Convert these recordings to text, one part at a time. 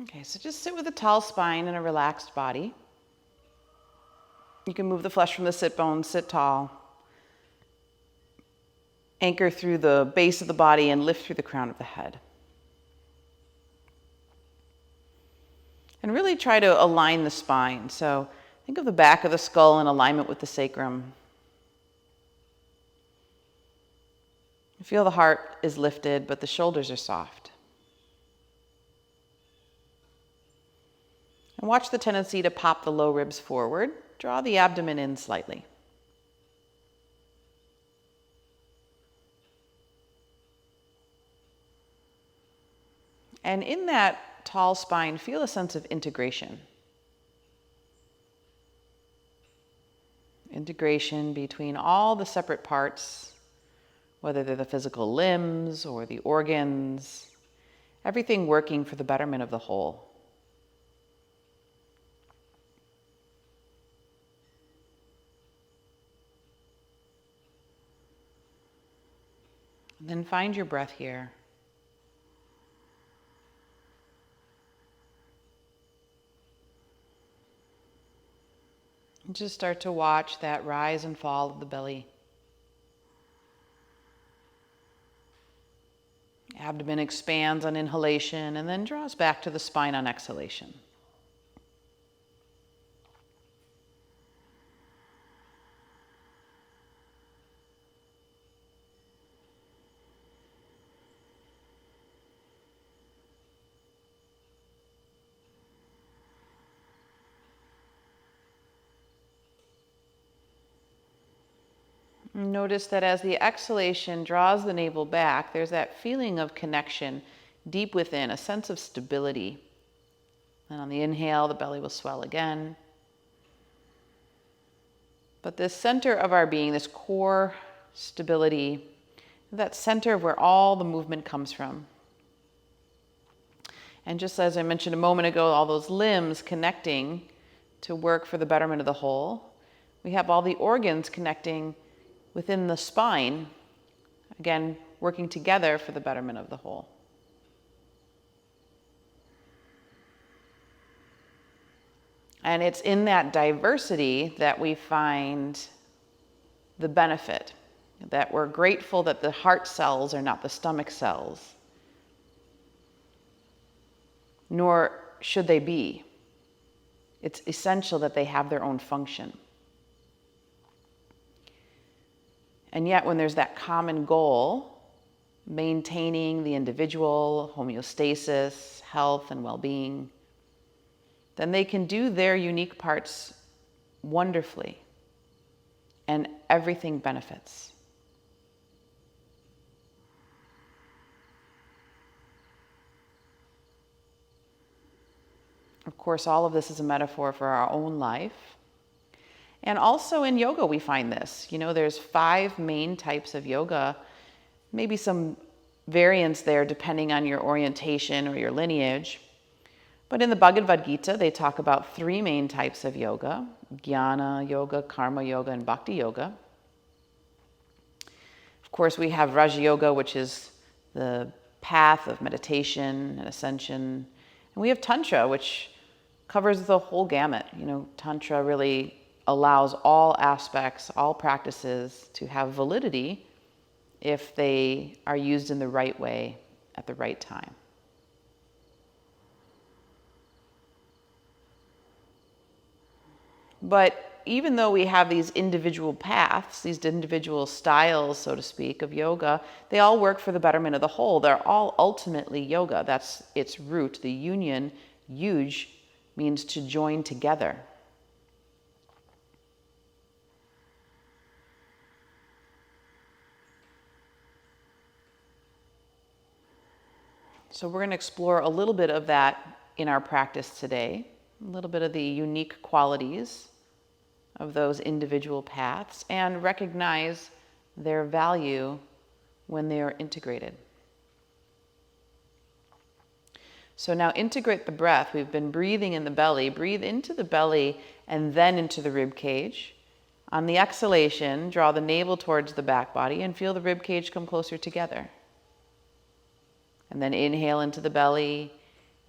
Okay, so just sit with a tall spine and a relaxed body. You can move the flesh from the sit bones, sit tall. Anchor through the base of the body and lift through the crown of the head. And really try to align the spine. So think of the back of the skull in alignment with the sacrum. Feel the heart is lifted, but the shoulders are soft. And watch the tendency to pop the low ribs forward. Draw the abdomen in slightly. And in that tall spine, feel a sense of integration. Integration between all the separate parts, whether they're the physical limbs or the organs, everything working for the betterment of the whole. And then find your breath here. And just start to watch that rise and fall of the belly. Abdomen expands on inhalation and then draws back to the spine on exhalation. Notice that as the exhalation draws the navel back, there's that feeling of connection deep within, a sense of stability. And on the inhale, the belly will swell again. But this center of our being, this core stability, that center of where all the movement comes from. And just as I mentioned a moment ago, all those limbs connecting to work for the betterment of the whole, we have all the organs connecting within the spine, again, working together for the betterment of the whole. And it's in that diversity that we find the benefit, that we're grateful that the heart cells are not the stomach cells, nor should they be. It's essential that they have their own function. And yet when there's that common goal, maintaining the individual, homeostasis, health, and well-being, then they can do their unique parts wonderfully, and everything benefits. Of course, all of this is a metaphor for our own life. And also in yoga, we find this. You know, there's 5 main types of yoga, maybe some variants there depending on your orientation or your lineage. But in the Bhagavad Gita, they talk about 3 main types of yoga: Jnana yoga, Karma yoga, and Bhakti yoga. Of course, we have Raja Yoga, which is the path of meditation and ascension. And we have Tantra, which covers the whole gamut. You know, Tantra really allows all aspects, all practices to have validity if they are used in the right way at the right time. But even though we have these individual paths, these individual styles, so to speak, of yoga, they all work for the betterment of the whole. They're all ultimately yoga. That's its root. The union, yuj, means to join together. So we're going to explore a little bit of that in our practice today, a little bit of the unique qualities of those individual paths, and recognize their value when they are integrated. So now integrate the breath. We've been breathing in the belly. Breathe into the belly and then into the rib cage. On the exhalation, draw the navel towards the back body and feel the rib cage come closer together. And then inhale into the belly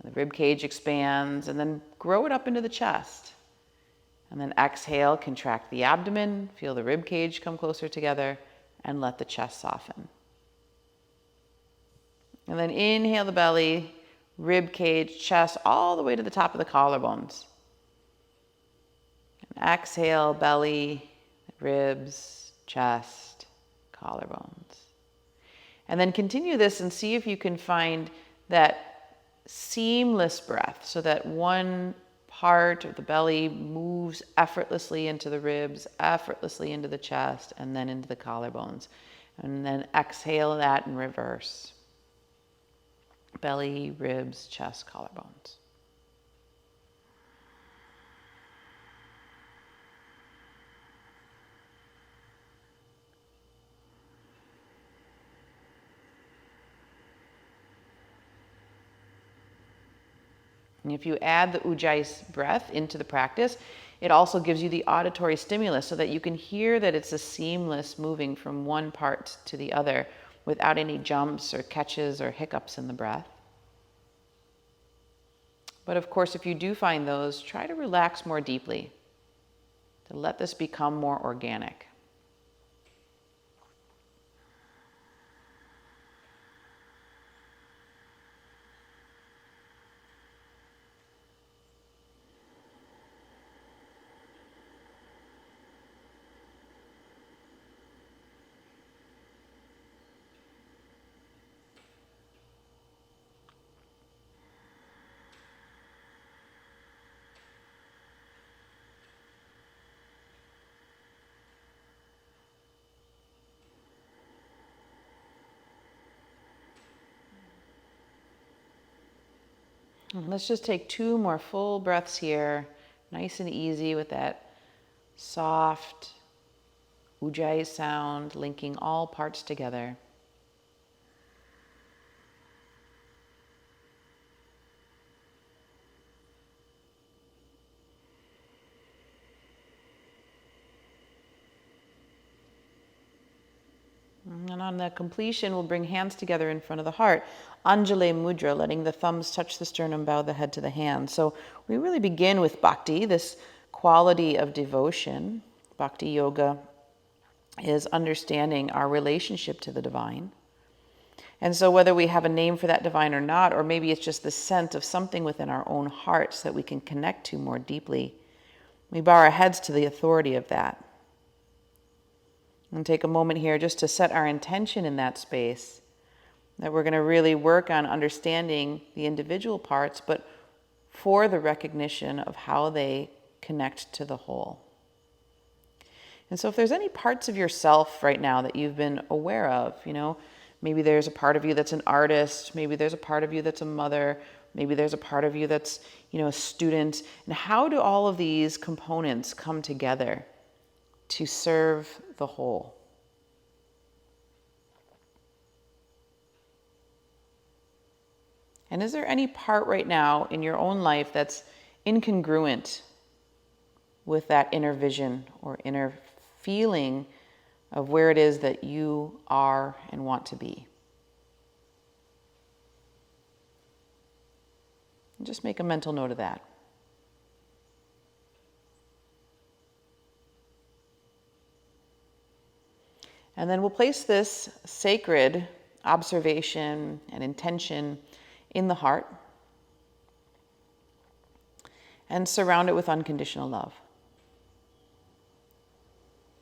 The rib cage expands, and then grow it up into the chest. And then exhale, contract the abdomen, feel the rib cage come closer together, and let the chest soften. And then inhale the belly, rib cage, chest, all the way to the top of the collarbones. And exhale, belly, ribs, chest, collarbones. And then continue this and see if you can find that seamless breath, so that one part of the belly moves effortlessly into the ribs, effortlessly into the chest, and then into the collarbones. And then exhale that in reverse. Belly, ribs, chest, collarbones. And if you add the Ujjayi breath into the practice, it also gives you the auditory stimulus so that you can hear that it's a seamless moving from one part to the other without any jumps or catches or hiccups in the breath. But of course, if you do find those, try to relax more deeply, to let this become more organic. Let's just take 2 more full breaths here, nice and easy with that soft Ujjayi sound, linking all parts together. And on the completion, we'll bring hands together in front of the heart. Anjali Mudra, letting the thumbs touch the sternum, bow the head to the hands. So we really begin with bhakti, this quality of devotion. Bhakti yoga is understanding our relationship to the divine. And so whether we have a name for that divine or not, or maybe it's just the sense of something within our own hearts that we can connect to more deeply, we bow our heads to the authority of that. And take a moment here just to set our intention in that space, that we're going to really work on understanding the individual parts, but for the recognition of how they connect to the whole. And so if there's any parts of yourself right now that you've been aware of, maybe there's a part of you that's an artist, maybe there's a part of you that's a mother, maybe there's a part of you that's, a student, and how do all of these components come together to serve the whole? And is there any part right now in your own life that's incongruent with that inner vision or inner feeling of where it is that you are and want to be? And just make a mental note of that. And then we'll place this sacred observation and intention in the heart and surround it with unconditional love.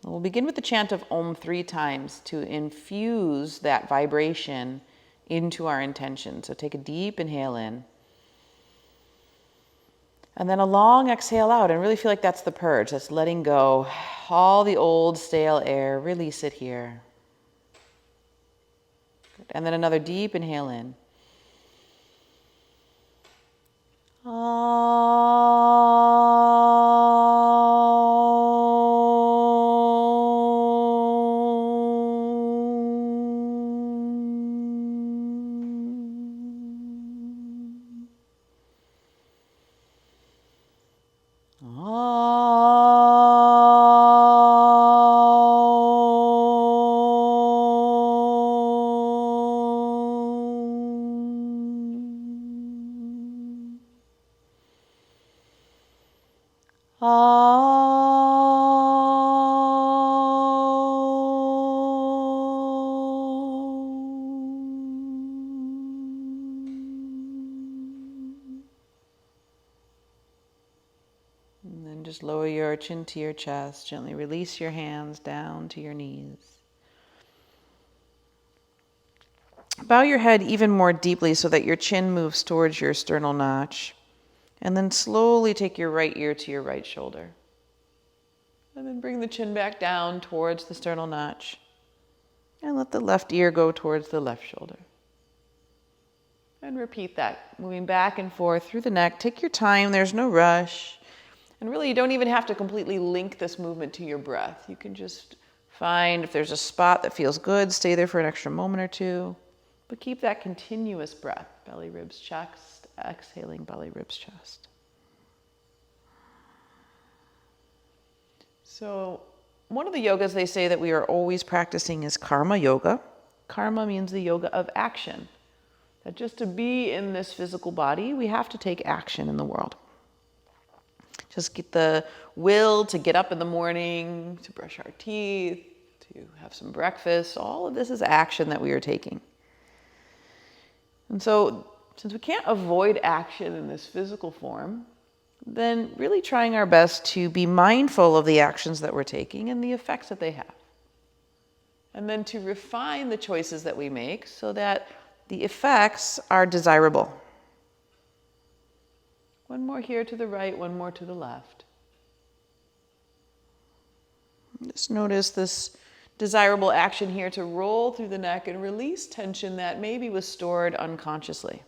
And we'll begin with the chant of Om 3 times to infuse that vibration into our intention. So take a deep inhale in. And then a long exhale out, and really feel like that's the purge. That's letting go all the old stale air. Release it here. Good. And then another deep inhale in. And then just lower your chin to your chest. Gently release your hands down to your knees. Bow your head even more deeply so that your chin moves towards your sternal notch. And then slowly take your right ear to your right shoulder. And then bring the chin back down towards the sternal notch. And let the left ear go towards the left shoulder. And repeat that, moving back and forth through the neck. Take your time, there's no rush. And really, you don't even have to completely link this movement to your breath. You can just find if there's a spot that feels good, stay there for an extra moment or two. But keep that continuous breath. Belly, ribs, chest. Exhaling, belly, ribs, chest. So one of the yogas they say that we are always practicing is karma yoga. Karma means the yoga of action. That just to be in this physical body, we have to take action in the world. Just get the will to get up in the morning, to brush our teeth, to have some breakfast. All of this is action that we are taking. And so, since we can't avoid action in this physical form, then really trying our best to be mindful of the actions that we're taking and the effects that they have. And then to refine the choices that we make so that the effects are desirable. One more here to the right, one more to the left. Just notice this desirable action here to roll through the neck and release tension that maybe was stored unconsciously.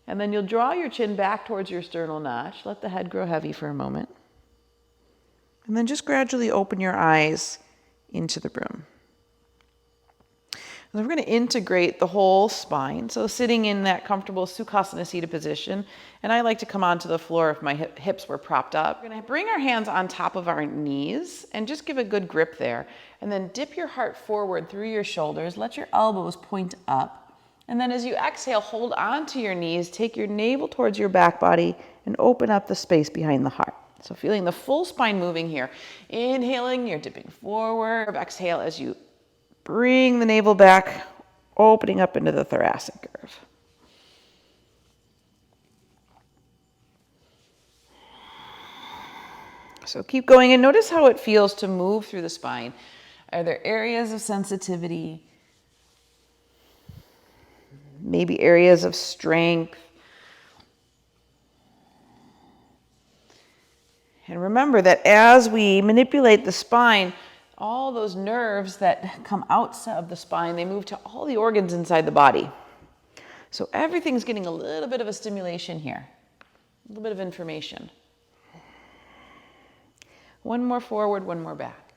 And then you'll draw your chin back towards your sternal notch. Let the head grow heavy for a moment. And then just gradually open your eyes into the room. And then we're going to integrate the whole spine. So sitting in that comfortable Sukhasana seated position. And I like to come onto the floor if my hips were propped up. We're going to bring our hands on top of our knees and just give a good grip there. And then dip your heart forward through your shoulders. Let your elbows point up. And then as you exhale, hold on to your knees. Take your navel towards your back body and open up the space behind the heart. So feeling the full spine moving here. Inhaling, you're dipping forward. Exhale as you bring the navel back, opening up into the thoracic curve. So keep going and notice how it feels to move through the spine. Are there areas of sensitivity? Maybe areas of strength? And remember that as we manipulate the spine, all those nerves that come outside of the spine, they move to all the organs inside the body. So everything's getting a little bit of a stimulation here, a little bit of information. One more forward, one more back.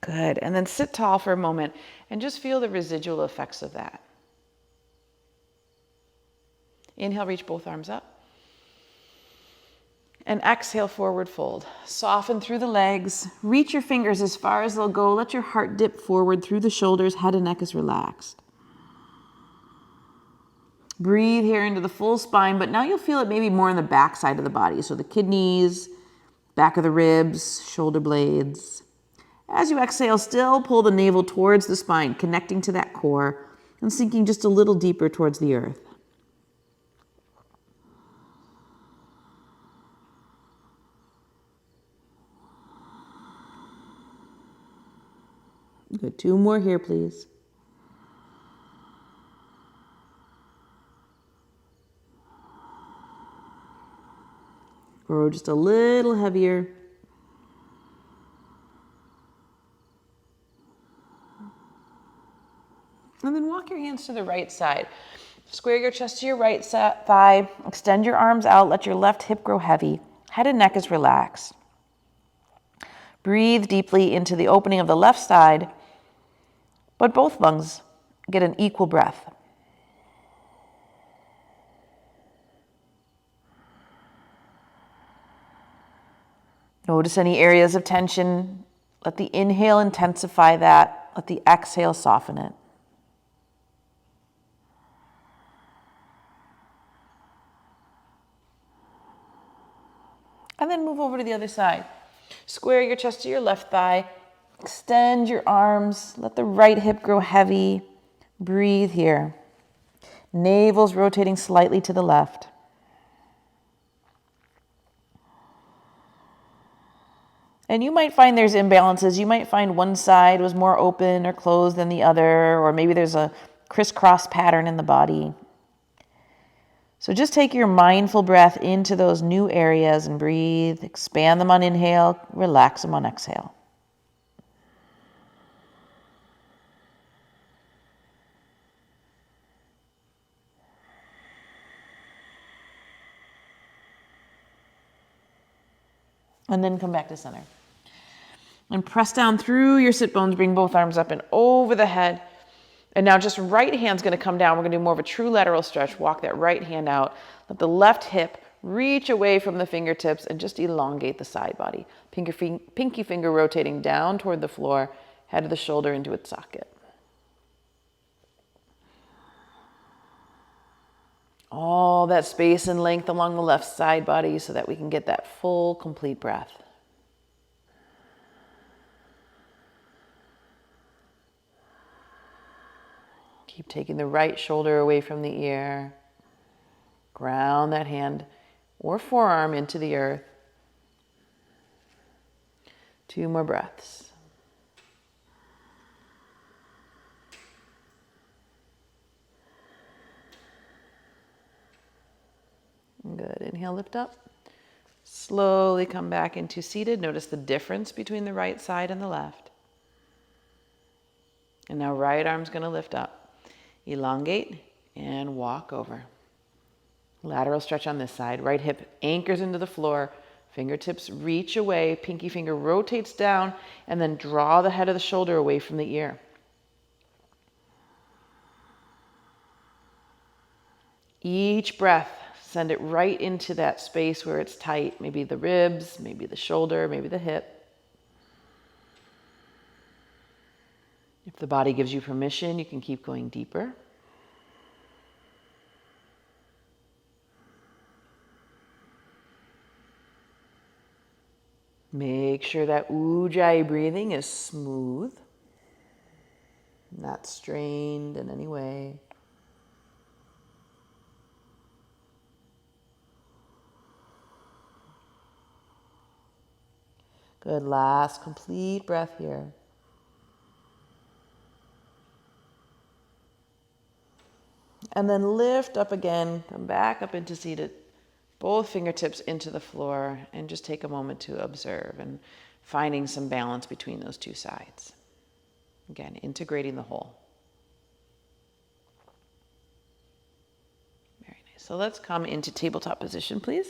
Good. And then sit tall for a moment and just feel the residual effects of that. Inhale, reach both arms up. And exhale, forward fold. Soften through the legs. Reach your fingers as far as they'll go. Let your heart dip forward through the shoulders. Head and neck is relaxed. Breathe here into the full spine, but now you'll feel it maybe more in the back side of the body. So the kidneys, back of the ribs, shoulder blades. As you exhale, still pull the navel towards the spine, connecting to that core and sinking just a little deeper towards the earth. Good. 2 more here, please. Grow just a little heavier. And then walk your hands to the right side. Square your chest to your right thigh. Extend your arms out. Let your left hip grow heavy. Head and neck is relaxed. Breathe deeply into the opening of the left side, but both lungs get an equal breath. Notice any areas of tension. Let the inhale intensify that. Let the exhale soften it. And then move over to the other side. Square your chest to your left thigh. Extend your arms. Let the right hip grow heavy. Breathe here. Navel's rotating slightly to the left. And you might find there's imbalances. You might find one side was more open or closed than the other, or maybe there's a crisscross pattern in the body. So just take your mindful breath into those new areas and breathe. Expand them on inhale, relax them on exhale. And then come back to center. And press down through your sit bones, bring both arms up and over the head. And now just right hand's gonna come down. We're gonna do more of a true lateral stretch. Walk that right hand out. Let the left hip reach away from the fingertips and just elongate the side body. Pinky finger rotating down toward the floor, head of the shoulder into its socket. All that space and length along the left side body so that we can get that full, complete breath. Keep taking the right shoulder away from the ear. Ground that hand or forearm into the earth. 2 more breaths. Good. Inhale, lift up. Slowly come back into seated. Notice the difference between the right side and the left. And now right arm's going to lift up. Elongate and walk over. Lateral stretch on this side. Right hip anchors into the floor. Fingertips reach away. Pinky finger rotates down and then draw the head of the shoulder away from the ear. Each breath, send it right into that space where it's tight. Maybe the ribs, maybe the shoulder, maybe the hip. If the body gives you permission, you can keep going deeper. Make sure that Ujjayi breathing is smooth, not strained in any way. Good, last complete breath here. And then lift up again, come back up into seated. Both fingertips into the floor and just take a moment to observe and finding some balance between those two sides. Again, integrating the whole. Very nice. So let's come into tabletop position, please.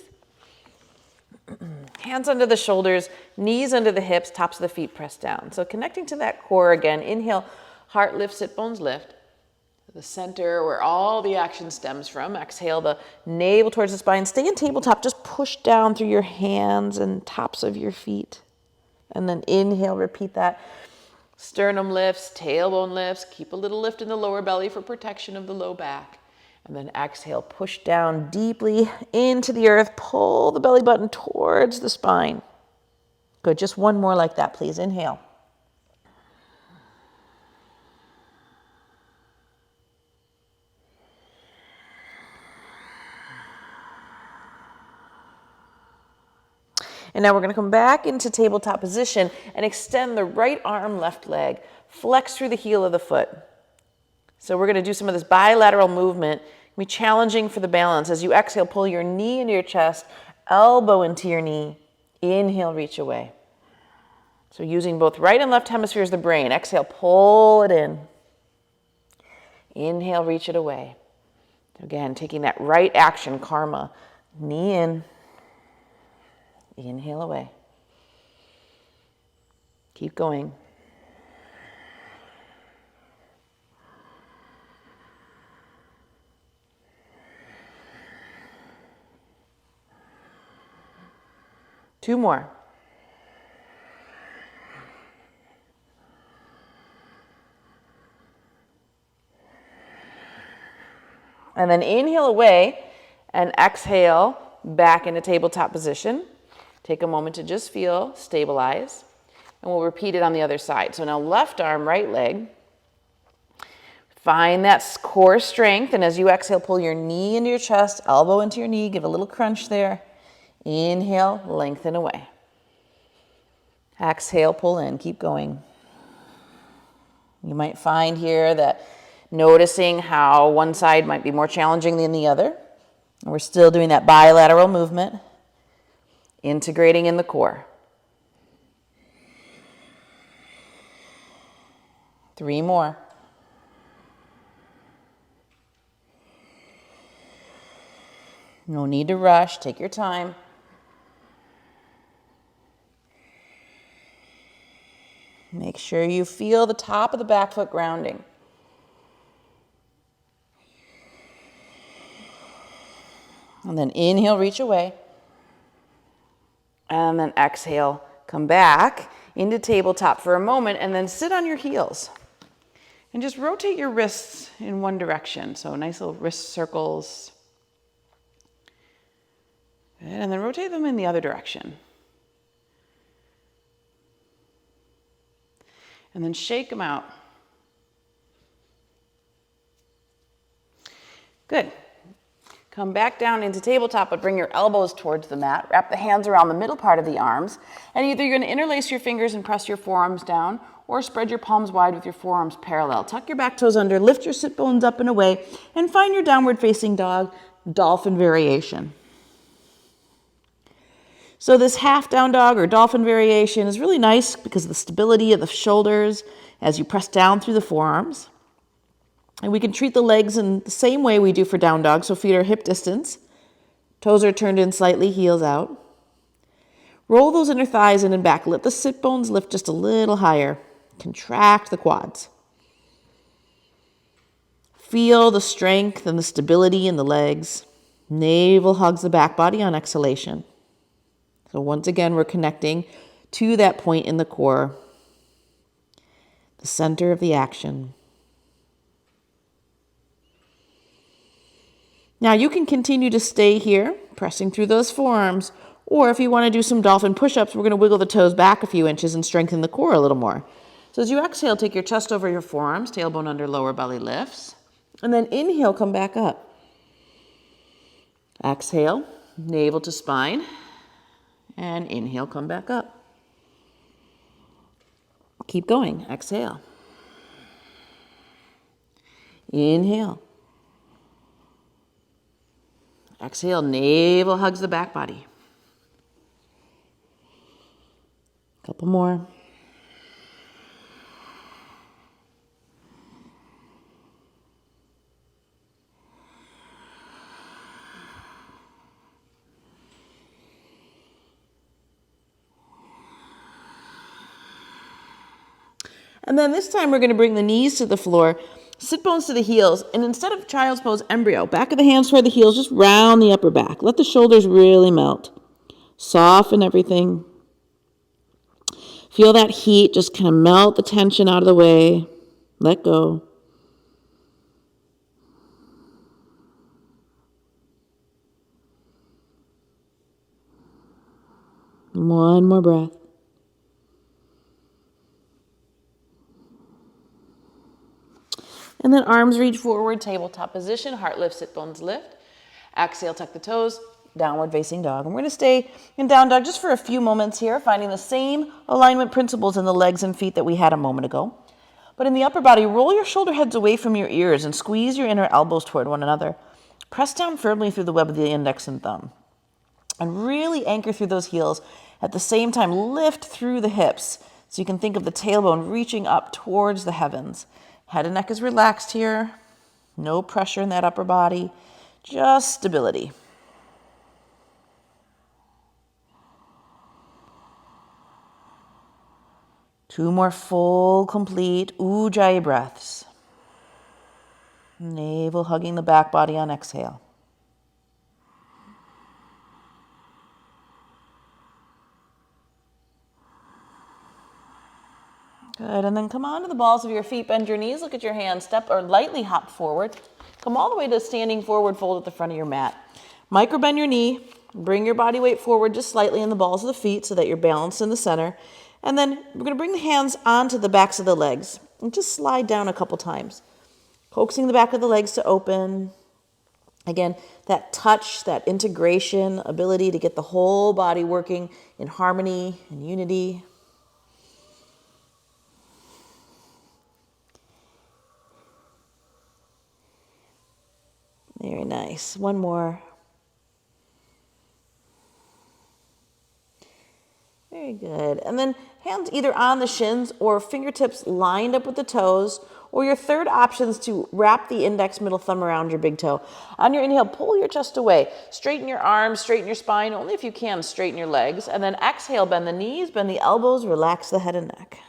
Hands under the shoulders, knees under the hips, tops of the feet pressed down. So connecting to that core again. Inhale, heart lift, sit bones lift. The center where all the action stems from. Exhale the navel towards the spine. Stay in tabletop. Just push down through your hands and tops of your feet. And then inhale, repeat that. Sternum lifts, tailbone lifts. Keep a little lift in the lower belly for protection of the low back. And then exhale, push down deeply into the earth. Pull the belly button towards the spine. Good. Just one more like that, please. Inhale. And now we're going to come back into tabletop position and extend the right arm, left leg. Flex through the heel of the foot. So we're going to do some of this bilateral movement. It'll be challenging for the balance. As you exhale, pull your knee into your chest, elbow into your knee. Inhale, reach away. So using both right and left hemispheres of the brain. Exhale, pull it in. Inhale, reach it away. Again, taking that right action, karma. Knee in. Inhale away. Keep going. Two more. And then inhale away and exhale back into tabletop position. Take a moment to just feel, stabilize, and we'll repeat it on the other side. So now left arm, right leg. Find that core strength, and as you exhale, pull your knee into your chest, elbow into your knee, give a little crunch there. Inhale, lengthen away. Exhale, pull in, keep going. You might find here that noticing how one side might be more challenging than the other. And we're still doing that bilateral movement, integrating in the core. 3 more. No need to rush, take your time. Make sure you feel the top of the back foot grounding. And then inhale, reach away. And then exhale, come back into tabletop for a moment, and then sit on your heels. And just rotate your wrists in one direction. So nice little wrist circles. Good. And then rotate them in the other direction. And then shake them out. Good. Come back down into tabletop, but bring your elbows towards the mat. Wrap the hands around the middle part of the arms. And either you're going to interlace your fingers and press your forearms down, or spread your palms wide with your forearms parallel. Tuck your back toes under, lift your sit bones up and away, and find your downward facing dog, dolphin variation. So this half down dog or dolphin variation is really nice because of the stability of the shoulders as you press down through the forearms. And we can treat the legs in the same way we do for down dog. So feet are hip distance, toes are turned in slightly, heels out. Roll those inner thighs in and back. Let the sit bones lift just a little higher. Contract the quads. Feel the strength and the stability in the legs. Navel hugs the back body on exhalation. So once again, we're connecting to that point in the core, the center of the action. Now you can continue to stay here, pressing through those forearms, or if you want to do some dolphin push-ups, we're going to wiggle the toes back a few inches and strengthen the core a little more. So as you exhale, take your chest over your forearms, tailbone under, lower belly lifts, and then inhale, come back up. Exhale, navel to spine. And inhale, come back up. Keep going. Exhale. Inhale. Exhale, navel hugs the back body. Couple more. And then this time we're going to bring the knees to the floor, sit bones to the heels, and instead of child's pose, embryo, back of the hands toward the heels, just round the upper back. Let the shoulders really melt. Soften everything. Feel that heat, just kind of melt the tension out of the way. Let go. One more breath. And then arms reach forward, tabletop position, heart lift, sit bones lift. Exhale, tuck the toes, downward facing dog. And we're going to stay in down dog just for a few moments here, finding the same alignment principles in the legs and feet that we had a moment ago. But in the upper body, roll your shoulder heads away from your ears and squeeze your inner elbows toward one another. Press down firmly through the web of the index and thumb. And really anchor through those heels. At the same time, lift through the hips. So you can think of the tailbone reaching up towards the heavens. Head and neck is relaxed here. No pressure in that upper body. Just stability. Two more full, complete Ujjayi breaths. Navel hugging the back body on exhale. Good, and then come onto the balls of your feet, bend your knees, look at your hands, step or lightly hop forward. Come all the way to standing forward fold at the front of your mat. Micro bend your knee, Bring your body weight forward just slightly in the balls of the feet so that you're balanced in the center. And then we're going to bring the hands onto the backs of the legs and just slide down a couple times. Coaxing the back of the legs to open. Again, that touch, that integration, ability to get the whole body working in harmony and unity. Very nice. One more. Very good. And then hands either on the shins or fingertips lined up with the toes, or your third option is to wrap the index middle thumb around your big toe. On your inhale, pull your chest away. Straighten your arms, straighten your spine. Only if you can, straighten your legs. And then exhale, bend the knees, bend the elbows, relax the head and neck.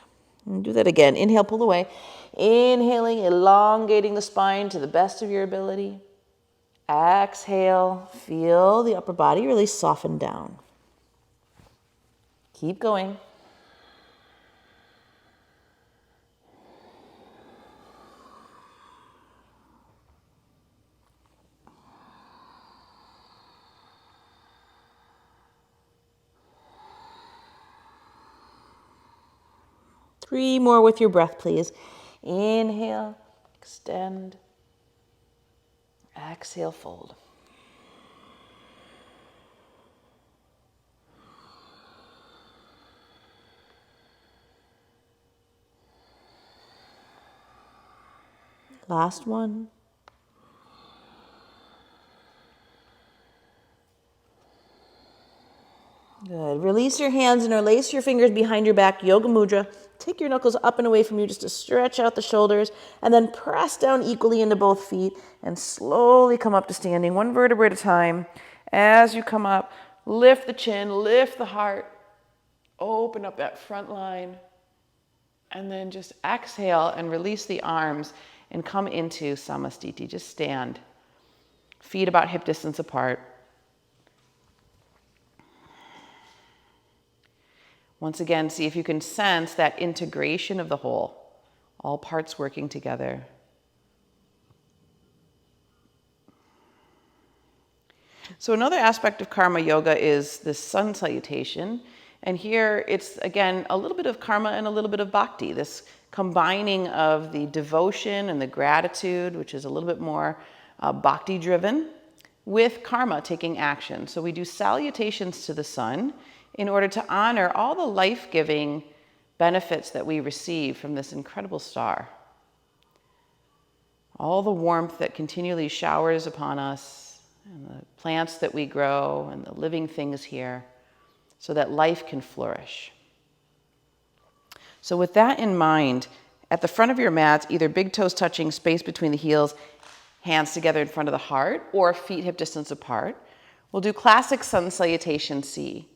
And do that again. Inhale, pull away. Inhaling, elongating the spine to the best of your ability. Exhale, feel the upper body really soften down. Keep going. Three more with your breath, please. Inhale, extend. Exhale, fold. Last one. Good. Release your hands and interlace your fingers behind your back, Yoga Mudra. Take your knuckles up and away from you just to stretch out the shoulders, and then press down equally into both feet and slowly come up to standing, one vertebra at a time. As you come up, lift the chin, lift the heart, open up that front line, and then just exhale and release the arms and come into Samastiti. Just stand. Feet about hip distance apart. Once again, see if you can sense that integration of the whole, all parts working together. So another aspect of karma yoga is this sun salutation. And here it's, again, a little bit of karma and a little bit of bhakti, this combining of the devotion and the gratitude, which is a little bit more bhakti driven, with karma, taking action. So we do salutations to the sun in order to honor all the life-giving benefits that we receive from this incredible star. All the warmth that continually showers upon us, and the plants that we grow, and the living things here, so that life can flourish. So with that in mind, at the front of your mat, either big toes touching, space between the heels, hands together in front of the heart, or feet hip distance apart, we'll do classic sun salutation C.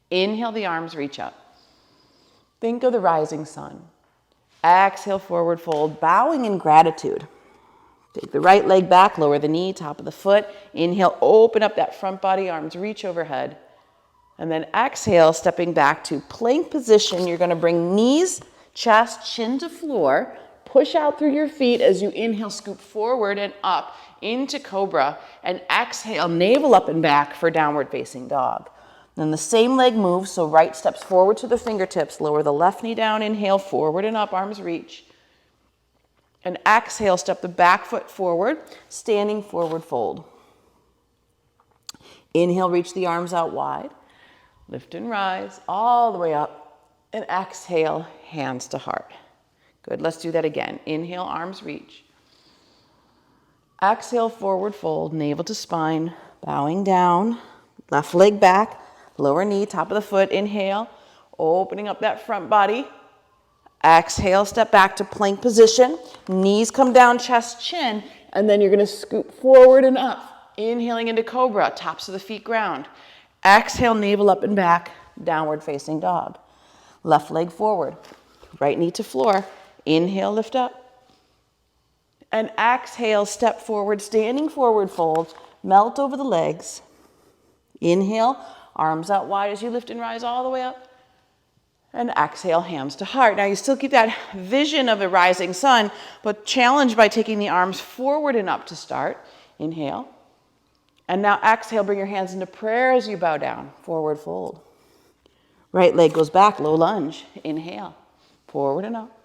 Inhale, the arms reach up. Think of the rising sun. Exhale, forward fold, bowing in gratitude. Take the right leg back, lower the knee, top of the foot. Inhale, open up that front body, arms reach overhead. And then exhale, stepping back to plank position. You're going to bring knees, chest, chin to floor. Push out through your feet as you inhale, scoop forward and up into cobra. And exhale, navel up and back for downward facing dog. Then the same leg moves, so right steps forward to the fingertips. Lower the left knee down, inhale, forward and up, arms reach. And exhale, step the back foot forward, standing forward fold. Inhale, reach the arms out wide. Lift and rise all the way up. And exhale, hands to heart. Good, let's do that again. Inhale, arms reach. Exhale, forward fold, navel to spine, bowing down, left leg back. Lower knee, top of the foot, inhale, opening up that front body. Exhale, step back to plank position. Knees come down, chest, chin, and then you're gonna scoop forward and up. Inhaling into cobra, tops of the feet ground. Exhale, navel up and back, downward facing dog. Left leg forward, right knee to floor. Inhale, lift up. And exhale, step forward, standing forward fold, melt over the legs. Inhale, arms out wide as you lift and rise all the way up. And exhale, hands to heart. Now you still keep that vision of a rising sun, but challenge by taking the arms forward and up to start. Inhale. And now exhale, bring your hands into prayer as you bow down, forward fold. Right leg goes back, low lunge. Inhale, forward and up.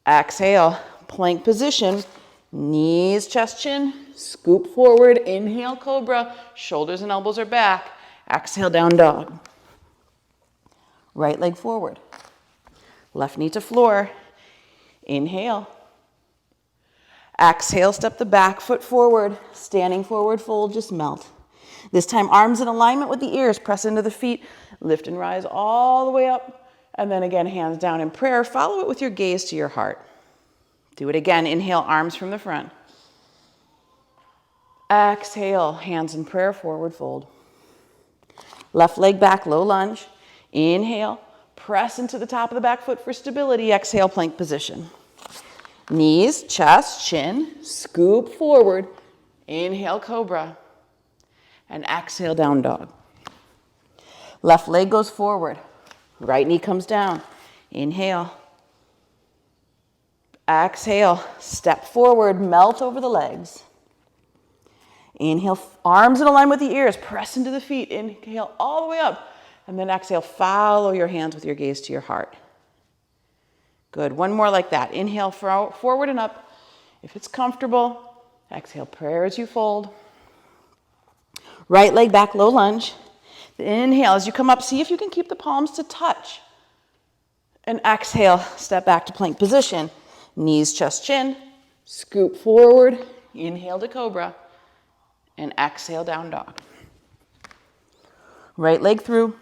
Exhale, plank position, knees, chest, chin, scoop forward. Inhale, cobra, shoulders and elbows are back. Exhale, down dog. Right leg forward. Left knee to floor. Inhale. Exhale, step the back foot forward. Standing forward fold, just melt. This time, arms in alignment with the ears. Press into the feet. Lift and rise all the way up. And then again, hands down in prayer. Follow it with your gaze to your heart. Do it again. Inhale, arms from the front. Exhale, hands in prayer, forward fold. Left leg back, low lunge. Inhale, press into the top of the back foot for stability. Exhale, plank position. Knees, chest, chin, scoop forward. Inhale, cobra. And exhale, down dog. Left leg goes forward. Right knee comes down. Inhale. Exhale, step forward, melt over the legs. Inhale, arms in alignment with the ears. Press into the feet. Inhale all the way up. And then exhale, follow your hands with your gaze to your heart. Good. One more like that. Inhale, forward and up. If it's comfortable, exhale, prayer as you fold. Right leg back, low lunge. Inhale, as you come up, see if you can keep the palms to touch. And exhale, step back to plank position. Knees, chest, chin. Scoop forward. Inhale to cobra. And exhale, down dog. Right leg through.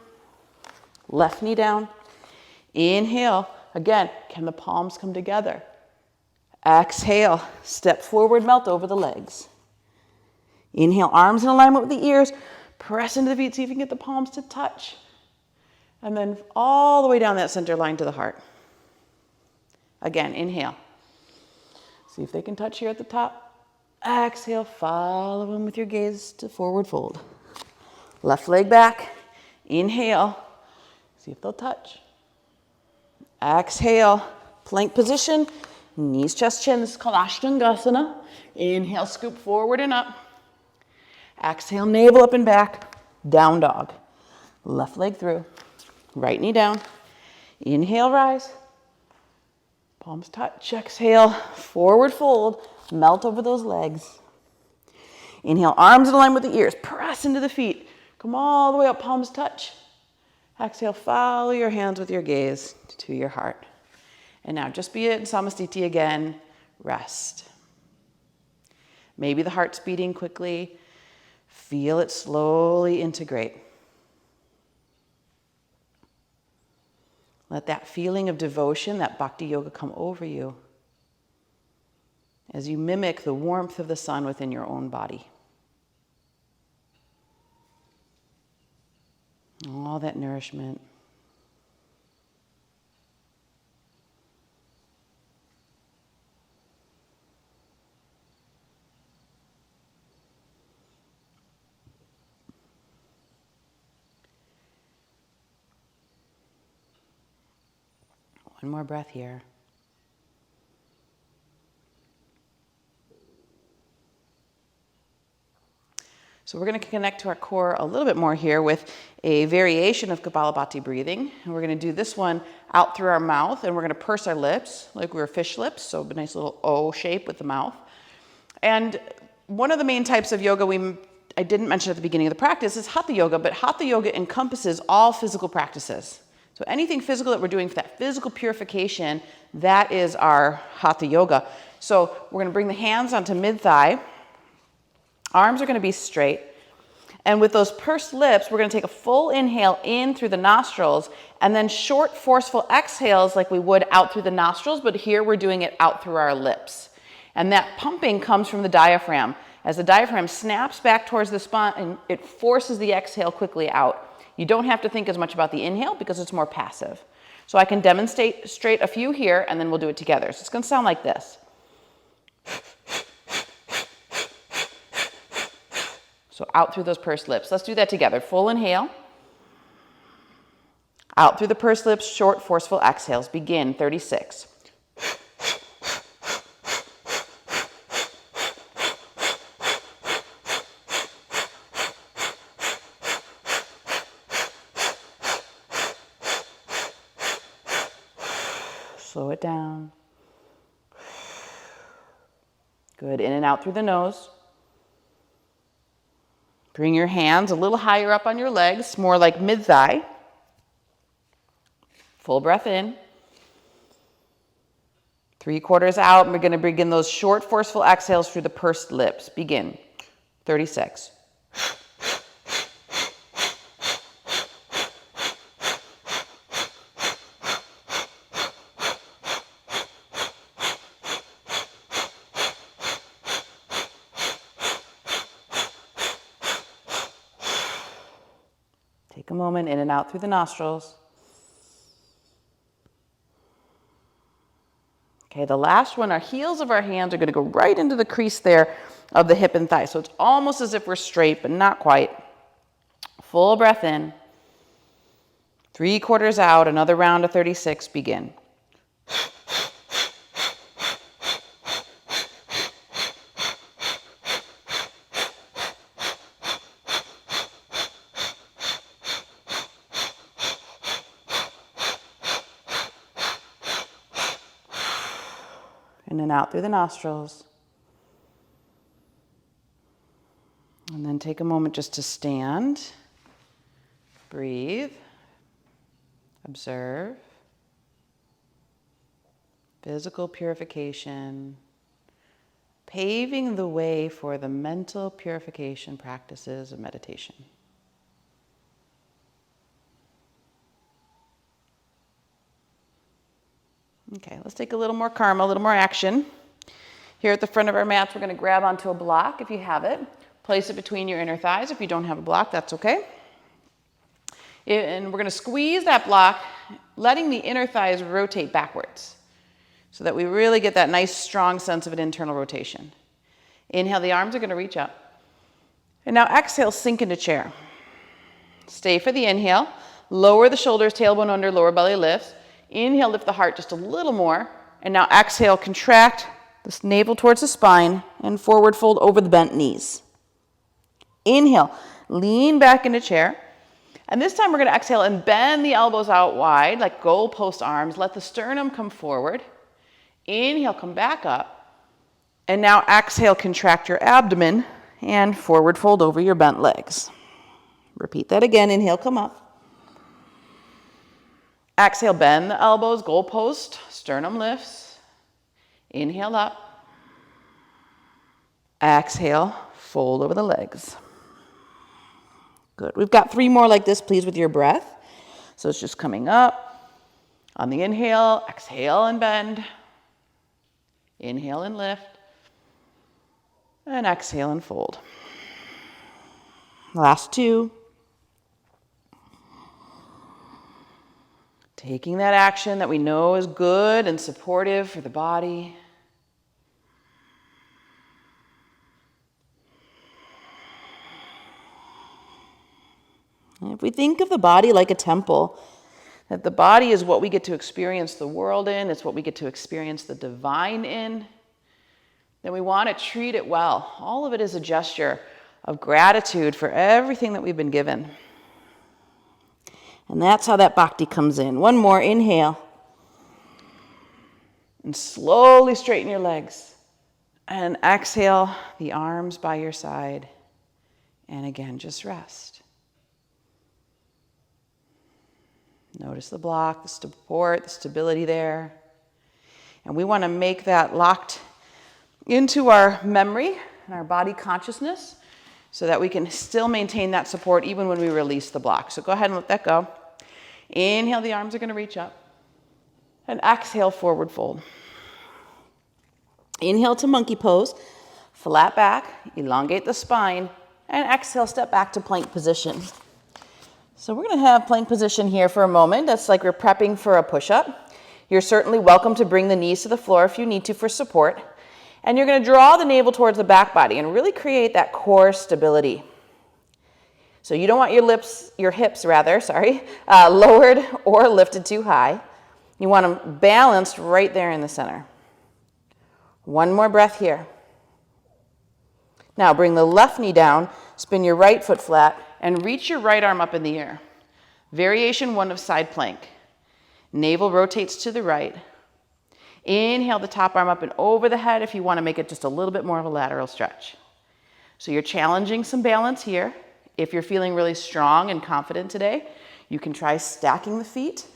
Left knee down. Inhale. Again, can the palms come together? Exhale. Step forward, melt over the legs. Inhale, arms in alignment with the ears. Press into the feet, see if you can get the palms to touch. And then all the way down that center line to the heart. Again, inhale. See if they can touch here at the top. Exhale, follow them with your gaze to forward fold. Left leg back. Inhale. See if they'll touch. Exhale, plank position. Knees, chest, chin. This is called Ashtangasana. Inhale, scoop forward and up. Exhale, navel up and back. Down dog. Left leg through. Right knee down. Inhale, rise. Palms touch. Exhale, forward fold. Melt over those legs. Inhale, arms in line with the ears. Press into the feet. Come all the way up, palms touch. Exhale, follow your hands with your gaze to your heart. And now just be it in Samasthiti again. Rest. Maybe the heart's beating quickly. Feel it slowly integrate. Let that feeling of devotion, that bhakti yoga come over you as you mimic the warmth of the sun within your own body. All that nourishment. One more breath here. So we're going to connect to our core a little bit more here with a variation of Kapalabhati breathing. And we're going to do this one out through our mouth, and we're going to purse our lips like we were fish lips, so a nice little O shape with the mouth. And one of the main types of yoga I didn't mention at the beginning of the practice is Hatha Yoga, but Hatha Yoga encompasses all physical practices. So anything physical that we're doing for that physical purification, that is our Hatha Yoga. So we're going to bring the hands onto mid-thigh. Arms are going to be straight. And with those pursed lips, we're going to take a full inhale in through the nostrils and then short, forceful exhales like we would out through the nostrils, but here we're doing it out through our lips. And that pumping comes from the diaphragm. As the diaphragm snaps back towards the spine, it forces the exhale quickly out. You don't have to think as much about the inhale because it's more passive. So I can demonstrate a few here and then we'll do it together. So it's going to sound like this. So out through those pursed lips. Let's do that together. Full inhale. Out through the pursed lips, short, forceful exhales. Begin, 36. Slow it down. Good. In and out through the nose. Bring your hands a little higher up on your legs, more like mid-thigh. Full breath in. 3/4 out, and we're going to begin those short, forceful exhales through the pursed lips. Begin. 36. Take a moment, in and out through the nostrils. Okay, the last one, our heels of our hands are going to go right into the crease there of the hip and thigh. So it's almost as if we're straight, but not quite. Full breath in. 3/4 out, another round of 36, begin. In and out through the nostrils. And then take a moment just to stand, breathe, observe. Physical purification, paving the way for the mental purification practices of meditation. Okay, let's take a little more karma, a little more action. Here at the front of our mats, we're going to grab onto a block if you have it. Place it between your inner thighs. If you don't have a block, that's okay. And we're going to squeeze that block, letting the inner thighs rotate backwards so that we really get that nice, strong sense of an internal rotation. Inhale, the arms are going to reach up. And now exhale, sink into chair. Stay for the inhale. Lower the shoulders, tailbone under, lower belly lifts. Inhale, lift the heart just a little more. And now exhale, contract the navel towards the spine and forward fold over the bent knees. Inhale, lean back into chair. And this time we're going to exhale and bend the elbows out wide like goalpost arms. Let the sternum come forward. Inhale, come back up. And now exhale, contract your abdomen and forward fold over your bent legs. Repeat that again. Inhale, come up. Exhale, bend the elbows, goalpost, sternum lifts. Inhale up. Exhale, fold over the legs. Good. We've got 3 more like this, please, with your breath. So it's just coming up. On the inhale, exhale and bend. Inhale and lift. And exhale and fold. Last 2. Taking that action that we know is good and supportive for the body. And if we think of the body like a temple, that the body is what we get to experience the world in, it's what we get to experience the divine in, then we want to treat it well. All of it is a gesture of gratitude for everything that we've been given. And that's how that bhakti comes in. One more, inhale. And slowly straighten your legs. And exhale, the arms by your side. And again, just rest. Notice the block, the support, the stability there. And we want to make that locked into our memory and our body consciousness so that we can still maintain that support even when we release the block. So go ahead and let that go. Inhale, the arms are going to reach up. And exhale, forward fold. Inhale to monkey pose. Flat back, elongate the spine. And exhale, step back to plank position. So we're going to have plank position here for a moment. That's like we're prepping for a push-up. You're certainly welcome to bring the knees to the floor if you need to for support. And you're going to draw the navel towards the back body and really create that core stability. So you don't want your hips lowered or lifted too high. You want them balanced right there in the center. One more breath here. Now bring the left knee down, spin your right foot flat, and reach your right arm up in the air. Variation 1 of side plank. Navel rotates to the right. Inhale the top arm up and over the head if you want to make it just a little bit more of a lateral stretch. So you're challenging some balance here. If you're feeling really strong and confident today, you can try stacking the feet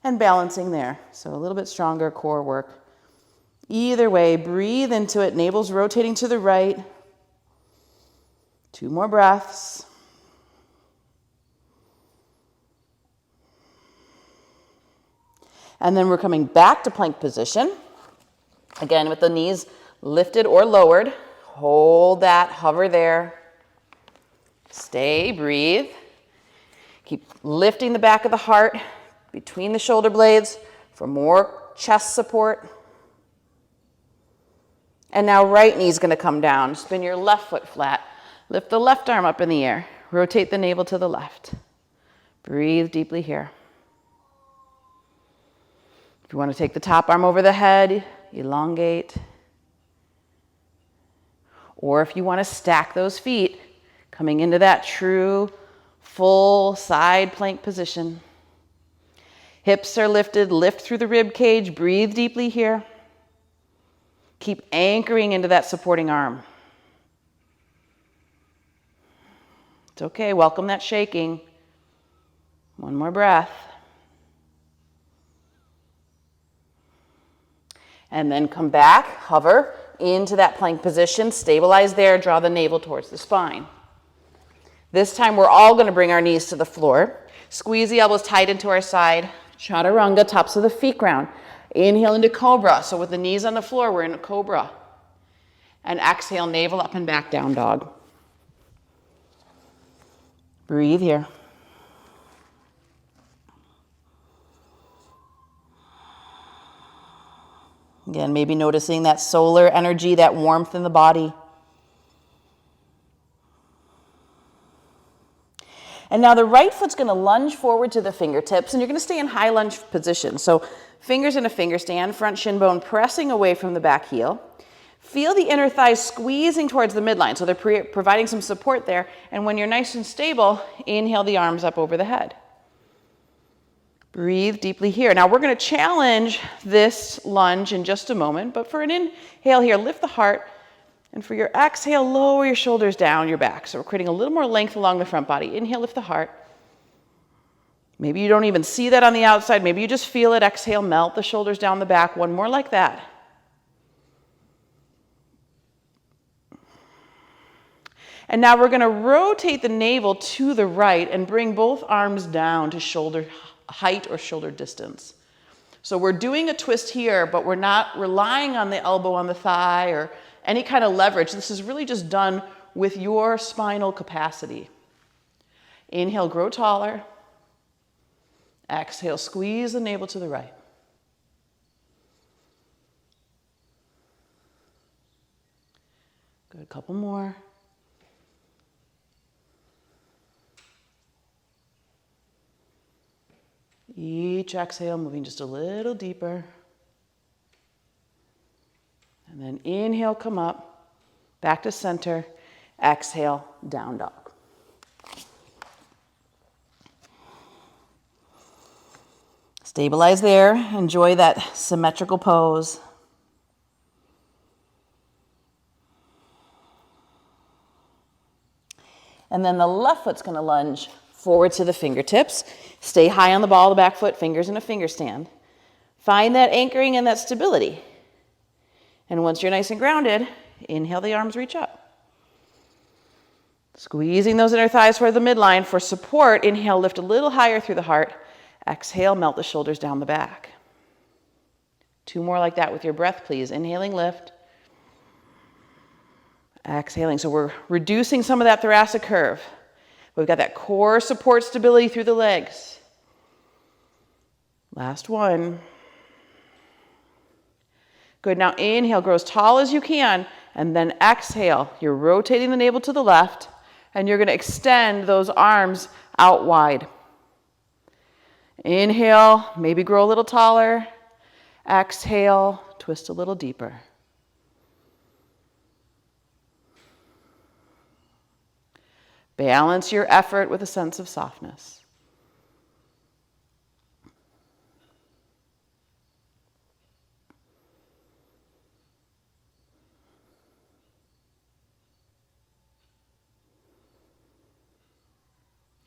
and balancing there. So a little bit stronger core work. Either way, breathe into it. Navel's rotating to the right. 2 more breaths. And then we're coming back to plank position. Again, with the knees lifted or lowered. Hold that, hover there. Stay, breathe. Keep lifting the back of the heart between the shoulder blades for more chest support. And now right knee's gonna come down. Spin your left foot flat. Lift the left arm up in the air. Rotate the navel to the left. Breathe deeply here. If you want to take the top arm over the head, elongate. Or if you want to stack those feet, coming into that true full side plank position. Hips are lifted, lift through the rib cage, breathe deeply here. Keep anchoring into that supporting arm. It's okay, welcome that shaking. 1 more breath. And then come back, hover into that plank position, stabilize there, draw the navel towards the spine. This time we're all gonna bring our knees to the floor. Squeeze the elbows tight into our side. Chaturanga, tops of the feet ground. Inhale into cobra. So with the knees on the floor, we're in a cobra. And exhale, navel up and back, down dog. Breathe here. Again, maybe noticing that solar energy, that warmth in the body. And now the right foot's going to lunge forward to the fingertips, and you're going to stay in high lunge position. So fingers in a finger stand, front shin bone pressing away from the back heel. Feel the inner thighs squeezing towards the midline, so they're providing some support there. And when you're nice and stable, inhale the arms up over the head. Breathe deeply here. Now we're going to challenge this lunge in just a moment, but for an inhale here, lift the heart, and for your exhale, lower your shoulders down your back. So we're creating a little more length along the front body. Inhale, lift the heart. Maybe you don't even see that on the outside. Maybe you just feel it. Exhale, melt the shoulders down the back. 1 more like that. And now we're going to rotate the navel to the right and bring both arms down to shoulder height or shoulder distance. So we're doing a twist here, but we're not relying on the elbow on the thigh or any kind of leverage. This is really just done with your spinal capacity. Inhale, grow taller. Exhale, squeeze the navel to the right. Good, a couple more. Each exhale, moving just a little deeper. And then inhale, come up, back to center. Exhale, down dog. Stabilize there. Enjoy that symmetrical pose. And then the left foot's going to lunge forward to the fingertips. Stay high on the ball of the back foot, fingers in a finger stand. Find that anchoring and that stability. And once you're nice and grounded, inhale, the arms reach up. Squeezing those inner thighs toward the midline for support. Inhale, lift a little higher through the heart. Exhale, melt the shoulders down the back. 2 more like that with your breath, please. Inhaling, lift. Exhaling. So we're reducing some of that thoracic curve. We've got that core support stability through the legs. Last one. Good, now inhale, grow as tall as you can, and then exhale. You're rotating the navel to the left, and you're gonna extend those arms out wide. Inhale, maybe grow a little taller. Exhale, twist a little deeper. Balance your effort with a sense of softness.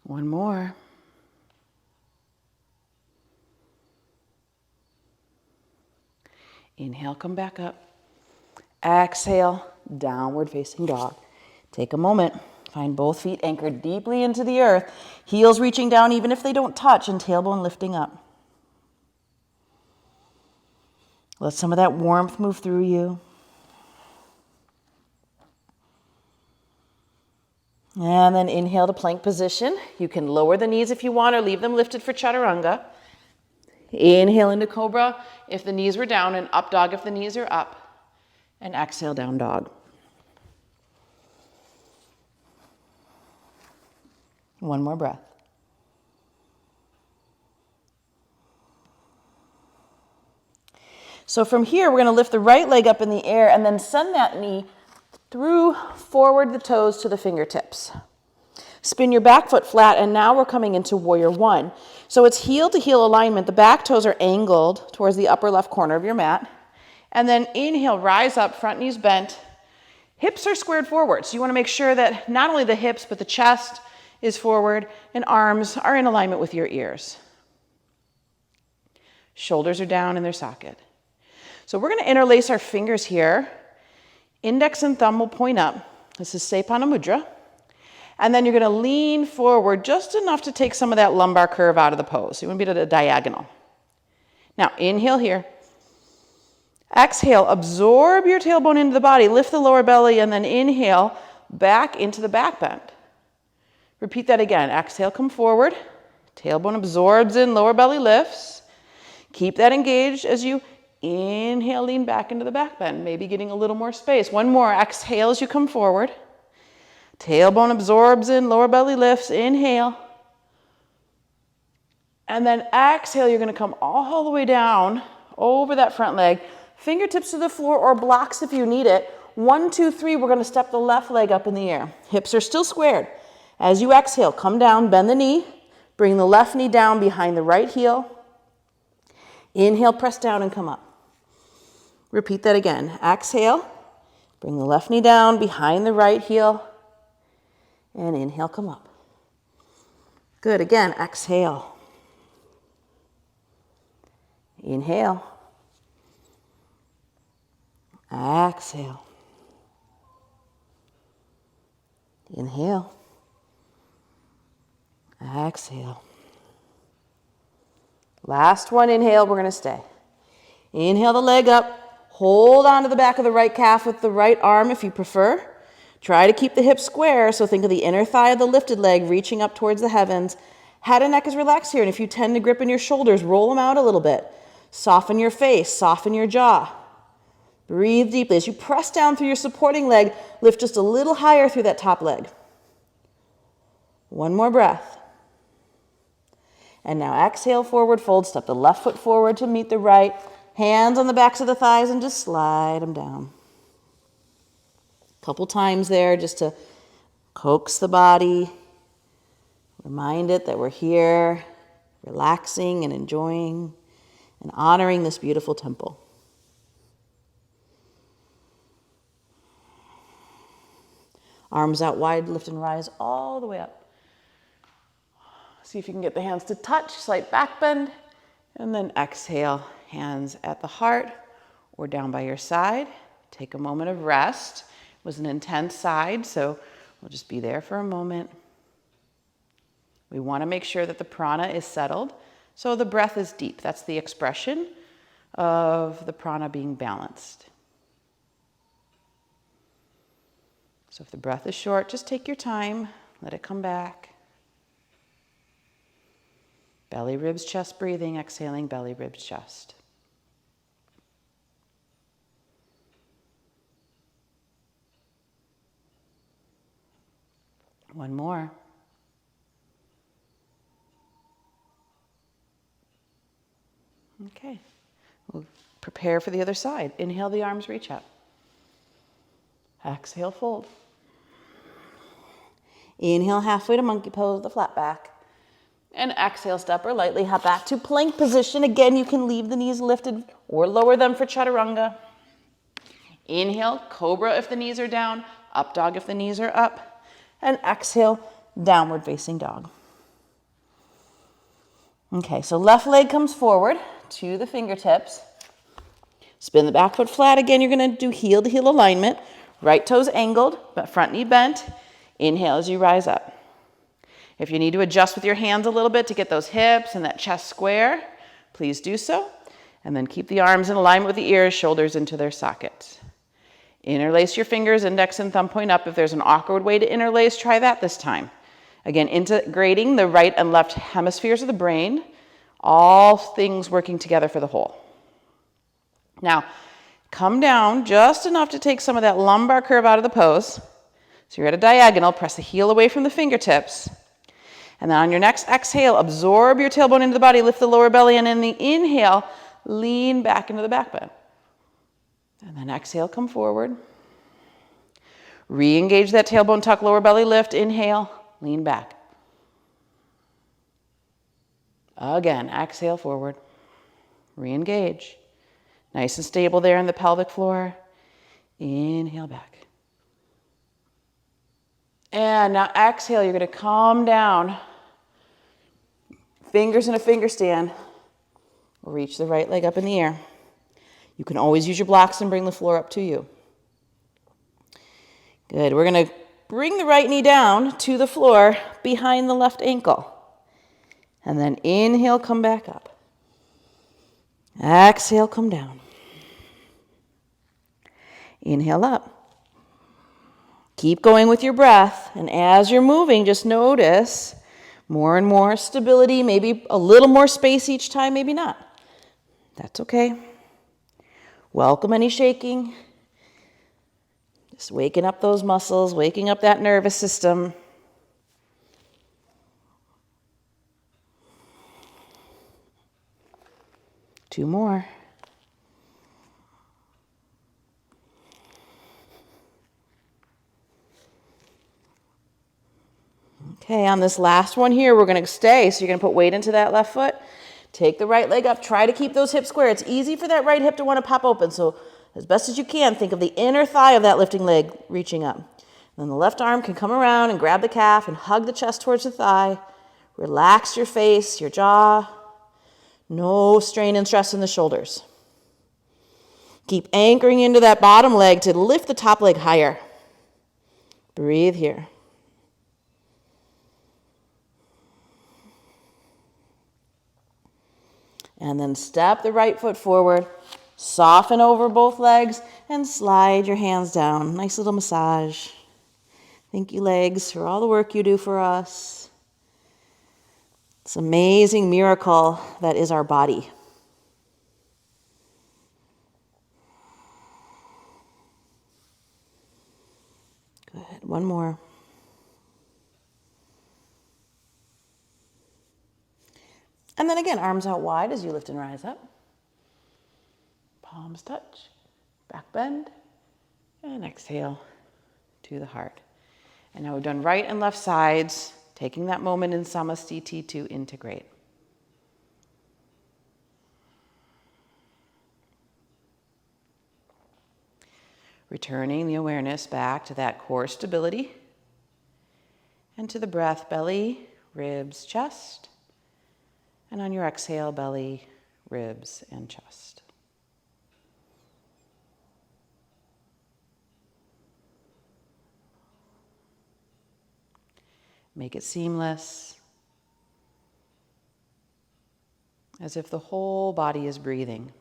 One more. Inhale, come back up. Exhale, downward facing dog. Take a moment. Find both feet anchored deeply into the earth. Heels reaching down even if they don't touch, and tailbone lifting up. Let some of that warmth move through you. And then inhale to plank position. You can lower the knees if you want or leave them lifted for chaturanga. Inhale into cobra if the knees were down, and up dog if the knees are up. And exhale, down dog. One more breath. So from here, we're going to lift the right leg up in the air and then send that knee through forward the toes to the fingertips. Spin your back foot flat, and now we're coming into warrior one. So it's heel to heel alignment. The back toes are angled towards the upper left corner of your mat. And then inhale, rise up, front knees bent. Hips are squared forward. So you want to make sure that not only the hips, but the chest is forward and arms are in alignment with your ears. Shoulders are down in their socket. So we're going to interlace our fingers here. Index and thumb will point up. This is Sepana Mudra. And then you're going to lean forward just enough to take some of that lumbar curve out of the pose. You want to be at a diagonal. Now, inhale here. Exhale, absorb your tailbone into the body. Lift the lower belly, and then inhale back into the back bend. Repeat that again. Exhale, come forward. Tailbone absorbs in, lower belly lifts. Keep that engaged as you inhale, lean back into the back bend, maybe getting a little more space. One more. Exhale as you come forward. Tailbone absorbs in, lower belly lifts. Inhale. And then exhale, you're going to come all the way down over that front leg. Fingertips to the floor or blocks if you need it. 1, 2, 3, we're going to step the left leg up in the air. Hips are still squared. As you exhale, come down, bend the knee. Bring the left knee down behind the right heel. Inhale, press down and come up. Repeat that again. Exhale, bring the left knee down behind the right heel. And inhale, come up. Good. Again, exhale. Inhale. Exhale. Inhale. Exhale. Last one, inhale, we're going to stay. Inhale the leg up. Hold on to the back of the right calf with the right arm if you prefer. Try to keep the hips square, so think of the inner thigh of the lifted leg reaching up towards the heavens. Head and neck is relaxed here, and if you tend to grip in your shoulders, roll them out a little bit. Soften your face, soften your jaw. Breathe deeply. As you press down through your supporting leg, lift just a little higher through that top leg. One more breath. And now exhale, forward fold. Step the left foot forward to meet the right. Hands on the backs of the thighs and just slide them down. Couple times there just to coax the body. Remind it that we're here, relaxing and enjoying and honoring this beautiful temple. Arms out wide, lift and rise all the way up. See if you can get the hands to touch, slight back bend, and then exhale, hands at the heart or down by your side. Take a moment of rest. It was an intense side, so we'll just be there for a moment. We want to make sure that the prana is settled, so the breath is deep. That's the expression of the prana being balanced. So if the breath is short, just take your time, let it come back. Belly, ribs, chest breathing, exhaling, belly, ribs, chest. One more. Okay, we'll prepare for the other side. Inhale, the arms reach up. Exhale, fold. Inhale, halfway to monkey pose, the flat back. And exhale, step or lightly hop back to plank position. Again, you can leave the knees lifted or lower them for chaturanga. Inhale, cobra if the knees are down, up dog if the knees are up. And exhale, downward facing dog. Okay, so left leg comes forward to the fingertips. Spin the back foot flat. Again, you're going to do heel to heel alignment. Right toes angled, but front knee bent. Inhale as you rise up. If you need to adjust with your hands a little bit to get those hips and that chest square, please do so. And then keep the arms in alignment with the ears, shoulders into their sockets. Interlace your fingers, index and thumb point up. If there's an awkward way to interlace, try that this time. Again, integrating the right and left hemispheres of the brain, all things working together for the whole. Now, come down just enough to take some of that lumbar curve out of the pose. So you're at a diagonal, press the heel away from the fingertips. And then on your next exhale, absorb your tailbone into the body, lift the lower belly, and in the inhale, lean back into the back bend. And then exhale, come forward. Re-engage that tailbone tuck, lower belly lift. Inhale, lean back. Again, exhale forward. Re-engage. Nice and stable there in the pelvic floor. Inhale back. And now exhale, you're going to come down. Fingers in a finger stand. Reach the right leg up in the air. You can always use your blocks and bring the floor up to you. Good. We're going to bring the right knee down to the floor behind the left ankle. And then inhale, come back up. Exhale, come down. Inhale up. Keep going with your breath. And as you're moving, just notice more and more stability, maybe a little more space each time, maybe not. That's okay. Welcome any shaking. Just waking up those muscles, waking up that nervous system. Two more. Okay, on this last one here, we're going to stay. So you're going to put weight into that left foot. Take the right leg up. Try to keep those hips square. It's easy for that right hip to want to pop open. So as best as you can, think of the inner thigh of that lifting leg reaching up. And then the left arm can come around and grab the calf and hug the chest towards the thigh. Relax your face, your jaw. No strain and stress in the shoulders. Keep anchoring into that bottom leg to lift the top leg higher. Breathe here. And then step the right foot forward, soften over both legs, and slide your hands down. Nice little massage. Thank you, legs, for all the work you do for us. It's an amazing miracle that is our body. Good. One more. And then again, arms out wide as you lift and rise up. Palms touch, back bend, and exhale to the heart. And now we've done right and left sides, taking that moment in Samasthiti to integrate. Returning the awareness back to that core stability and to the breath, belly, ribs, chest. And on your exhale, belly, ribs, and chest. Make it seamless, as if the whole body is breathing.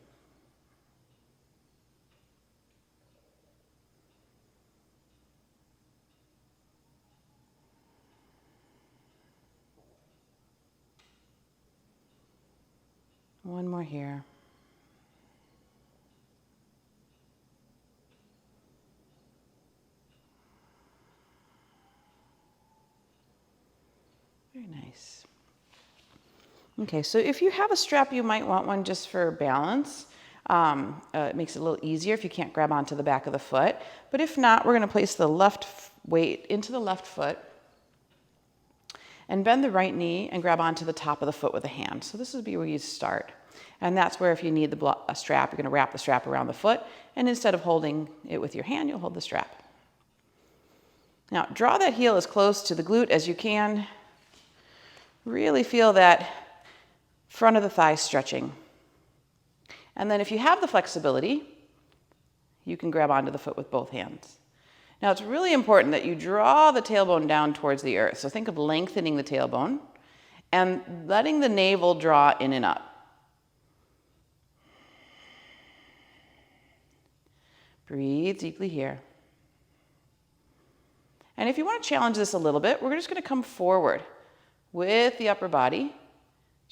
One more here. Very nice. Okay, so if you have a strap, you might want one just for balance. It makes it a little easier if you can't grab onto the back of the foot. But if not, we're going to place the left weight into the left foot and bend the right knee and grab onto the top of the foot with a hand. So this would be where you start. And that's where if you need a strap, you're going to wrap the strap around the foot. And instead of holding it with your hand, you'll hold the strap. Now, draw that heel as close to the glute as you can. Really feel that front of the thigh stretching. And then if you have the flexibility, you can grab onto the foot with both hands. Now it's really important that you draw the tailbone down towards the earth. So think of lengthening the tailbone and letting the navel draw in and up. Breathe deeply here. And if you want to challenge this a little bit, we're just going to come forward with the upper body,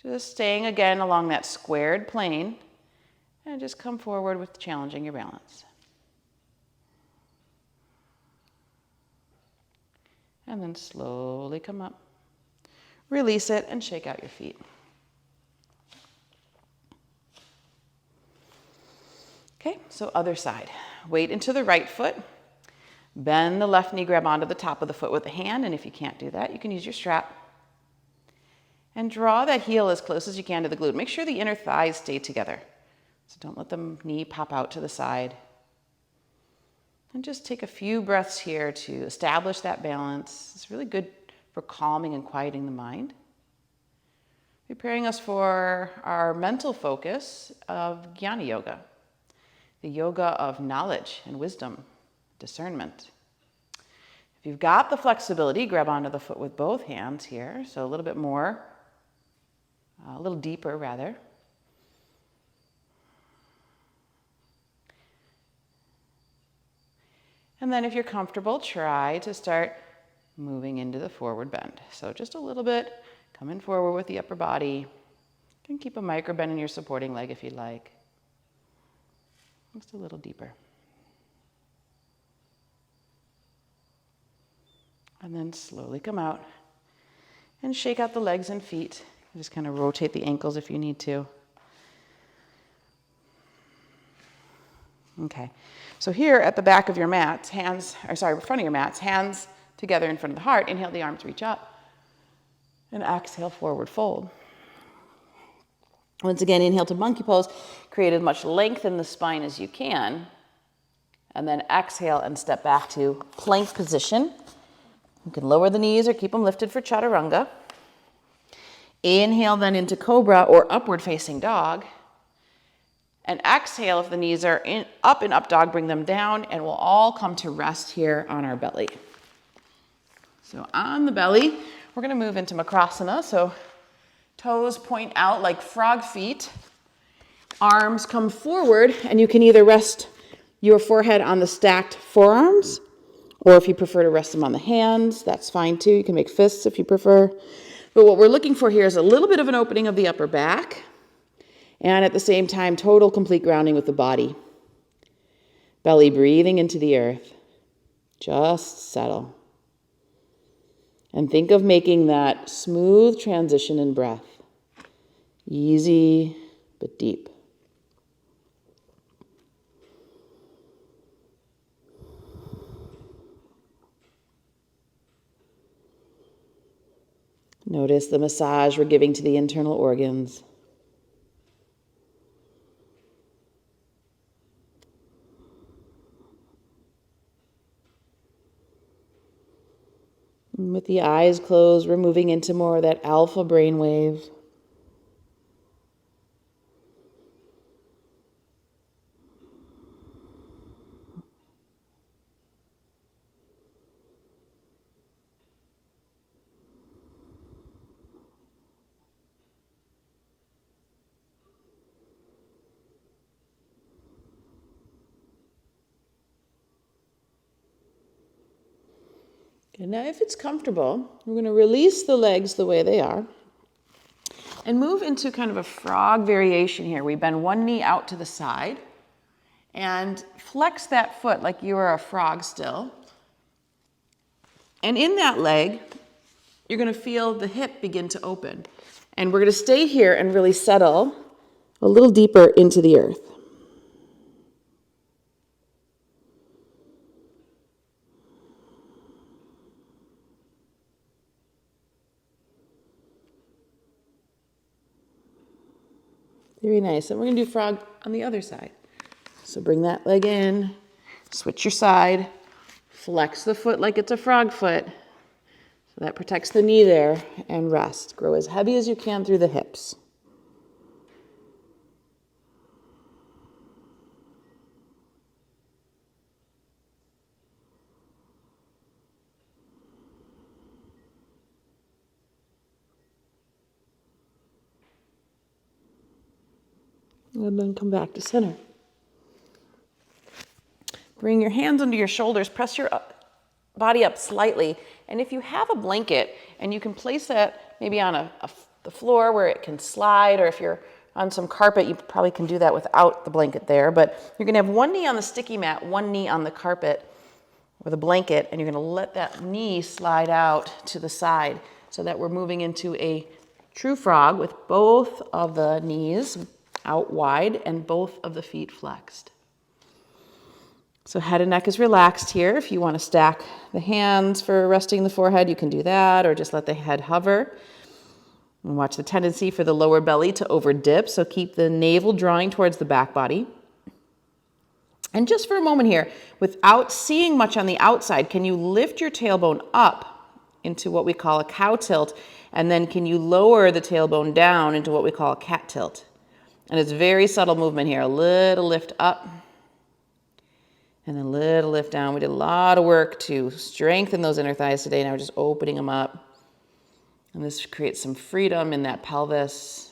just staying again along that squared plane, and just come forward with challenging your balance. And then slowly come up. Release it and shake out your feet. Okay, so other side. Weight into the right foot. Bend the left knee, grab onto the top of the foot with the hand, and if you can't do that, you can use your strap. And draw that heel as close as you can to the glute. Make sure the inner thighs stay together. So don't let the knee pop out to the side. And just take a few breaths here to establish that balance. It's really good for calming and quieting the mind. Preparing us for our mental focus of Jnana Yoga, the yoga of knowledge and wisdom, discernment. If you've got the flexibility, grab onto the foot with both hands here. So a little bit more, a little deeper rather. And then if you're comfortable, try to start moving into the forward bend. So just a little bit, coming forward with the upper body. You can keep a micro bend in your supporting leg if you'd like. Just a little deeper. And then slowly come out and shake out the legs and feet. Just kind of rotate the ankles if you need to. Okay, so here at the back of your mats, front of your mats, hands together in front of the heart. Inhale, the arms reach up. And exhale, forward fold. Once again, inhale to monkey pose. Create as much length in the spine as you can. And then exhale and step back to plank position. You can lower the knees or keep them lifted for chaturanga. Inhale then into cobra or upward facing dog. And exhale, if the knees are up in up dog, bring them down, and we'll all come to rest here on our belly. So on the belly, we're gonna move into Makrasana. So toes point out like frog feet. Arms come forward, and you can either rest your forehead on the stacked forearms, or if you prefer to rest them on the hands, that's fine too. You can make fists if you prefer. But what we're looking for here is a little bit of an opening of the upper back, and at the same time, total complete grounding with the body. Belly breathing into the earth. Just settle. And think of making that smooth transition in breath. Easy, but deep. Notice the massage we're giving to the internal organs. And with the eyes closed, we're moving into more of that alpha brainwave. Okay, now if it's comfortable, we're going to release the legs the way they are and move into kind of a frog variation here. We bend one knee out to the side and flex that foot like you are a frog still. And in that leg, you're going to feel the hip begin to open. And we're going to stay here and really settle a little deeper into the earth. Very nice. And we're going to do frog on the other side. So bring that leg in, switch your side, flex the foot like it's a frog foot. So that protects the knee there, and rest. Grow as heavy as you can through the hips. And then come back to center. Bring your hands under your shoulders, press your body up slightly. And if you have a blanket and you can place that maybe on the floor where it can slide, or if you're on some carpet, you probably can do that without the blanket there. But you're gonna have one knee on the sticky mat, one knee on the carpet or the blanket, and you're gonna let that knee slide out to the side so that we're moving into a true frog with both of the knees out wide and both of the feet flexed. So head and neck is relaxed here. If you want to stack the hands for resting the forehead, you can do that, or just let the head hover. And watch the tendency for the lower belly to over dip, so keep the navel drawing towards the back body. And just for a moment here, without seeing much on the outside, can you lift your tailbone up into what we call a cow tilt, and then can you lower the tailbone down into what we call a cat tilt? And it's very subtle movement here. A little lift up, and then a little lift down. We did a lot of work to strengthen those inner thighs today. Now we're just opening them up. And this creates some freedom in that pelvis.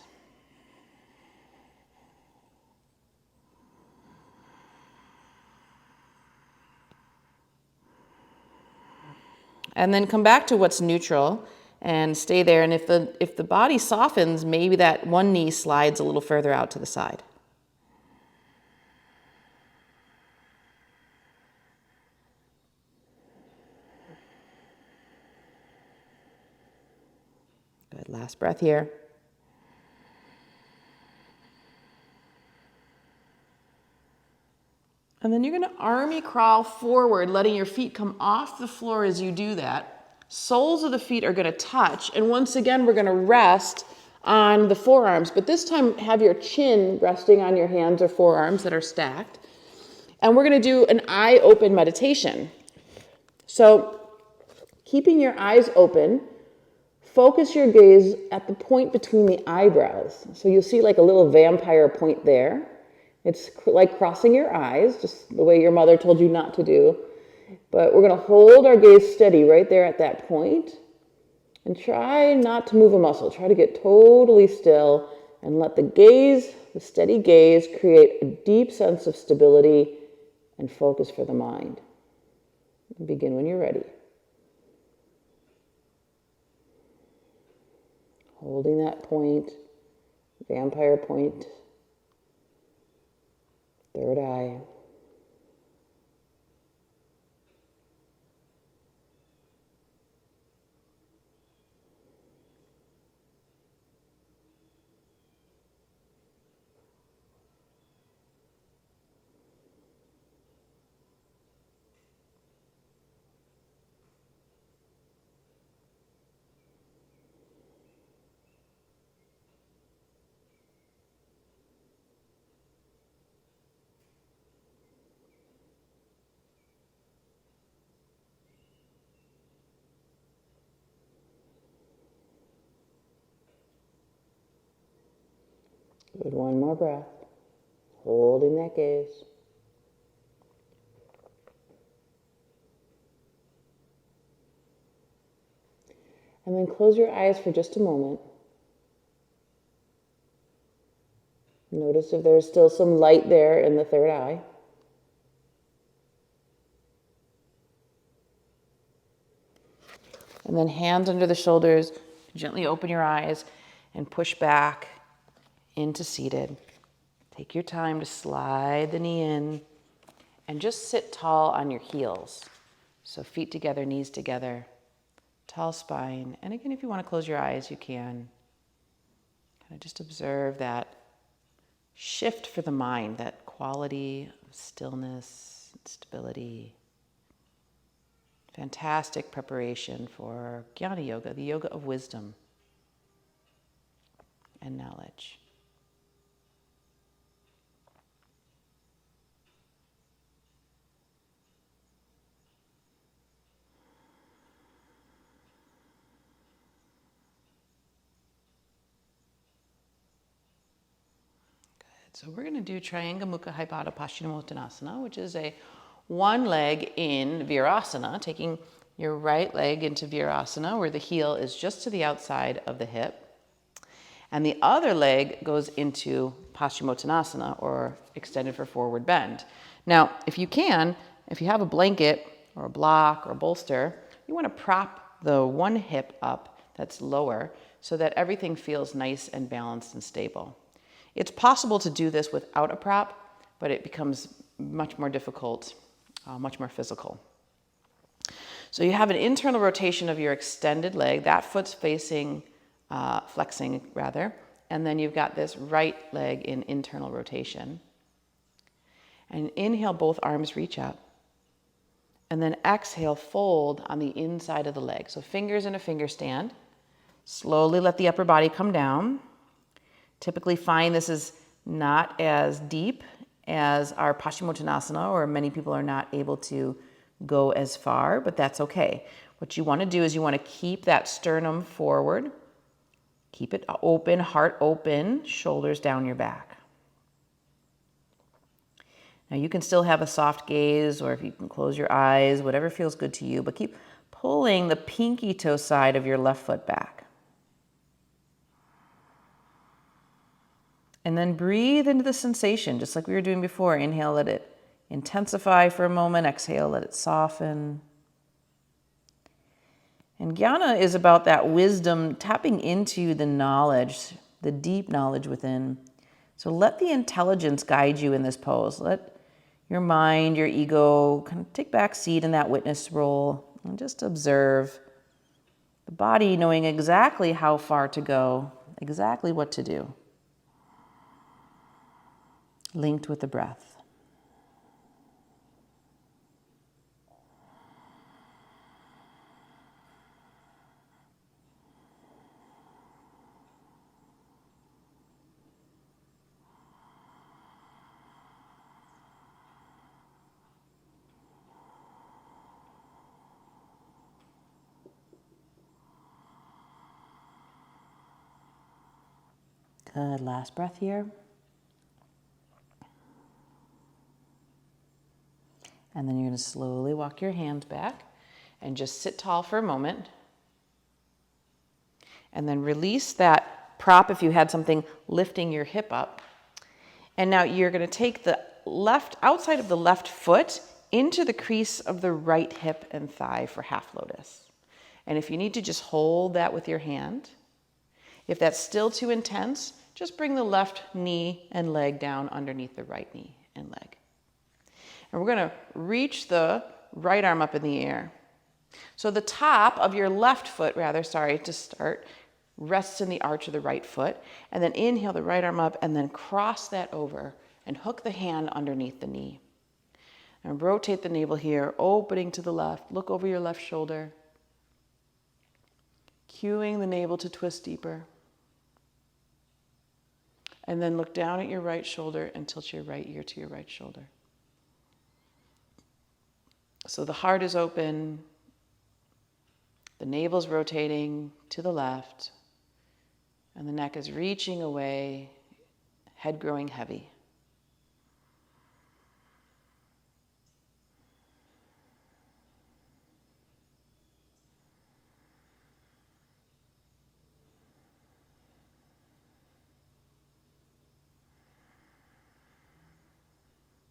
And then come back to what's neutral and stay there. And if the body softens, maybe that one knee slides a little further out to the side. Good, last breath here. And then you're gonna army crawl forward, letting your feet come off the floor as you do that. Soles of the feet are gonna touch, and once again, we're gonna rest on the forearms, but this time have your chin resting on your hands or forearms that are stacked. And we're gonna do an eye open meditation. So keeping your eyes open, focus your gaze at the point between the eyebrows. So you'll see like a little vampire point there. It's like crossing your eyes, just the way your mother told you not to do. But we're going to hold our gaze steady right there at that point. And try not to move a muscle. Try to get totally still and let the gaze, the steady gaze, create a deep sense of stability and focus for the mind. Begin when you're ready. Holding that point, vampire point, third eye. Good, one more breath, holding that gaze. And then close your eyes for just a moment. Notice if there's still some light there in the third eye. And then hands under the shoulders, gently open your eyes and push back into seated. Take your time to slide the knee in and just sit tall on your heels. So feet together, knees together, tall spine. And again, if you want to close your eyes, you can. Kind of just observe that shift for the mind, that quality of stillness, stability. Fantastic preparation for Jnana Yoga, the yoga of wisdom and knowledge. So we're going to do Triangle Mukha Hypada Paschimottanasana, which is a one leg in Virasana, taking your right leg into Virasana, where the heel is just to the outside of the hip. And the other leg goes into Paschimottanasana, or extended for forward bend. Now, if you have a blanket or a block or a bolster, you want to prop the one hip up that's lower so that everything feels nice and balanced and stable. It's possible to do this without a prop, but it becomes much more difficult, much more physical. So you have an internal rotation of your extended leg, that foot's facing, flexing rather, and then you've got this right leg in internal rotation. And inhale, both arms reach up. And then exhale, fold on the inside of the leg. So fingers in a finger stand. Slowly let the upper body come down. Typically find this is not as deep as our Paschimottanasana, or many people are not able to go as far, but that's okay. What you want to do is you want to keep that sternum forward. Keep it open, heart open, shoulders down your back. Now you can still have a soft gaze, or if you can close your eyes, whatever feels good to you, but keep pulling the pinky toe side of your left foot back. And then breathe into the sensation, just like we were doing before. Inhale, let it intensify for a moment. Exhale, let it soften. And jnana is about that wisdom, tapping into the knowledge, the deep knowledge within. So let the intelligence guide you in this pose. Let your mind, your ego kind of take back seat in that witness role and just observe the body knowing exactly how far to go, exactly what to do. Linked with the breath. Good, last breath here. And then you're going to slowly walk your hands back and just sit tall for a moment. And then release that prop if you had something lifting your hip up. And now you're going to take the left, outside of the left foot into the crease of the right hip and thigh for half lotus. And if you need to, just hold that with your hand. If that's still too intense, just bring the left knee and leg down underneath the right knee and leg. And we're going to reach the right arm up in the air. So the top of your left foot, to start, rests in the arch of the right foot. And then inhale the right arm up and then cross that over and hook the hand underneath the knee. And rotate the navel here, opening to the left. Look over your left shoulder. Cueing the navel to twist deeper. And then look down at your right shoulder and tilt your right ear to your right shoulder. So the heart is open, the navel's rotating to the left, and the neck is reaching away, head growing heavy.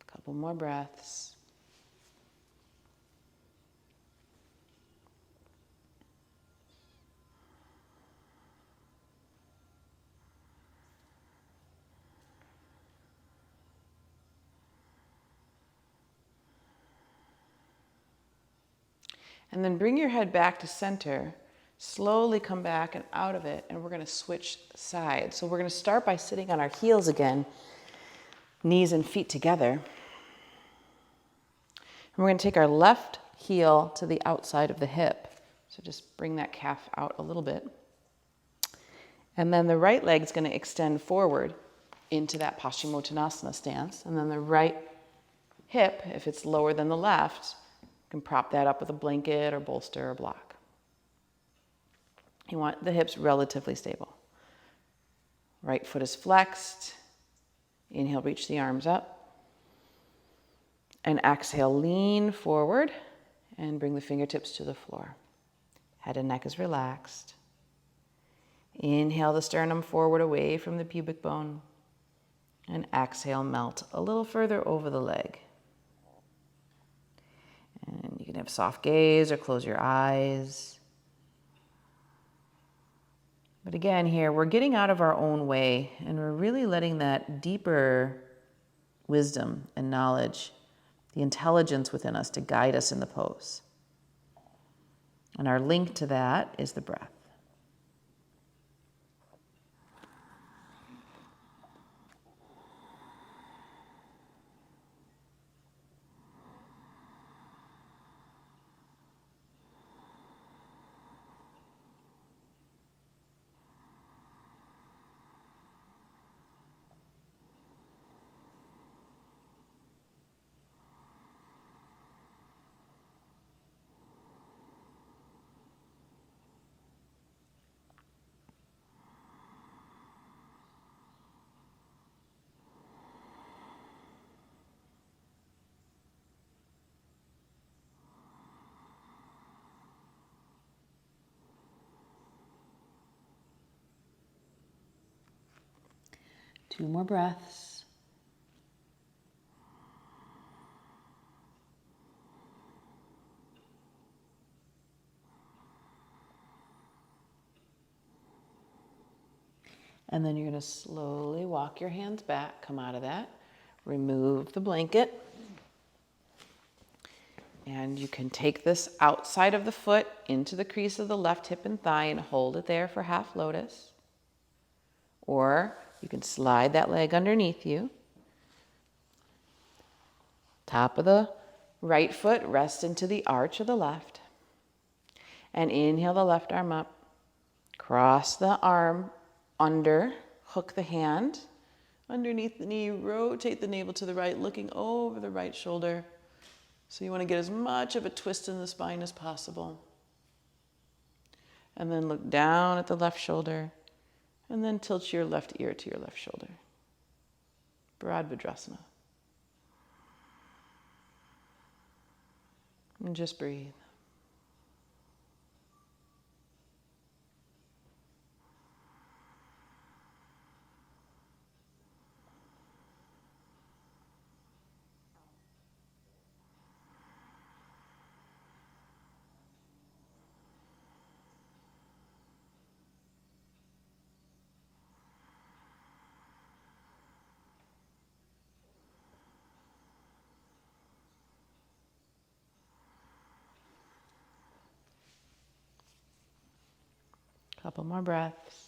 Couple more breaths. And then bring your head back to center. Slowly come back and out of it, and we're going to switch sides. So we're going to start by sitting on our heels again, knees and feet together. And we're going to take our left heel to the outside of the hip. So just bring that calf out a little bit. And then the right leg's going to extend forward into that Paschimottanasana stance. And then the right hip, if it's lower than the left, you can prop that up with a blanket or bolster or block. You want the hips relatively stable. Right foot is flexed. Inhale, reach the arms up. And exhale, lean forward and bring the fingertips to the floor. Head and neck is relaxed. Inhale the sternum forward away from the pubic bone. And exhale, melt a little further over the leg. And you can have soft gaze or close your eyes. But again, here, we're getting out of our own way and we're really letting that deeper wisdom and knowledge, the intelligence within us, to guide us in the pose. And our link to that is the breath. Two more breaths. And then you're going to slowly walk your hands back, come out of that, remove the blanket. And you can take this outside of the foot into the crease of the left hip and thigh and hold it there for half lotus. Or you can slide that leg underneath you. Top of the right foot, rest into the arch of the left. And inhale the left arm up. Cross the arm under, hook the hand underneath the knee, rotate the navel to the right, looking over the right shoulder. So you want to get as much of a twist in the spine as possible. And then look down at the left shoulder, and then tilt your left ear to your left shoulder. Bhadrasana. And just breathe. Couple more breaths.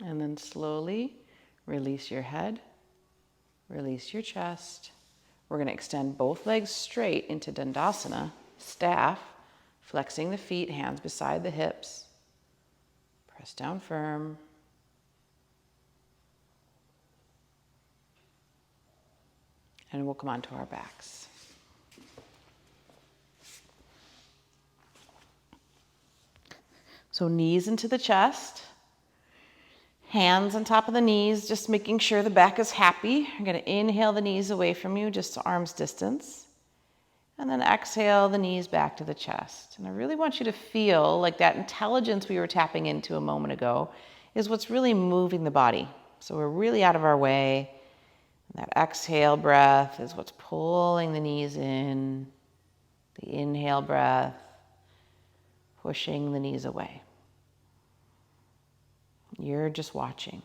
And then slowly release your head. Release your chest. We're going to extend both legs straight into Dandasana, staff, flexing the feet, hands beside the hips. Press down firm. And we'll come onto our backs. So knees into the chest. Hands on top of the knees, just making sure the back is happy. You're going to inhale the knees away from you, just to arm's distance. And then exhale the knees back to the chest. And I really want you to feel like that intelligence we were tapping into a moment ago is what's really moving the body. So we're really out of our way. And that exhale breath is what's pulling the knees in. The inhale breath, pushing the knees away. You're just watching.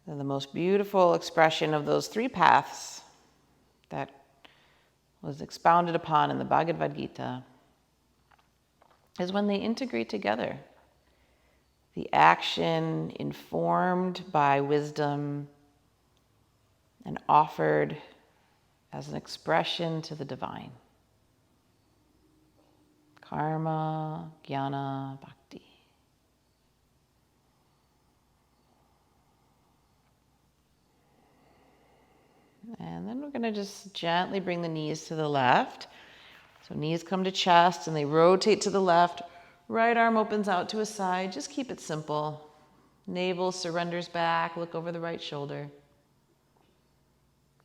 And the most beautiful expression of those three paths that was expounded upon in the Bhagavad Gita is when they integrate together. The action informed by wisdom and offered as an expression to the divine. Karma, jnana, bhakti. And then we're going to just gently bring the knees to the left. So knees come to chest and they rotate to the left. Right arm opens out to a side. Just keep it simple. Navel surrenders back. Look over the right shoulder.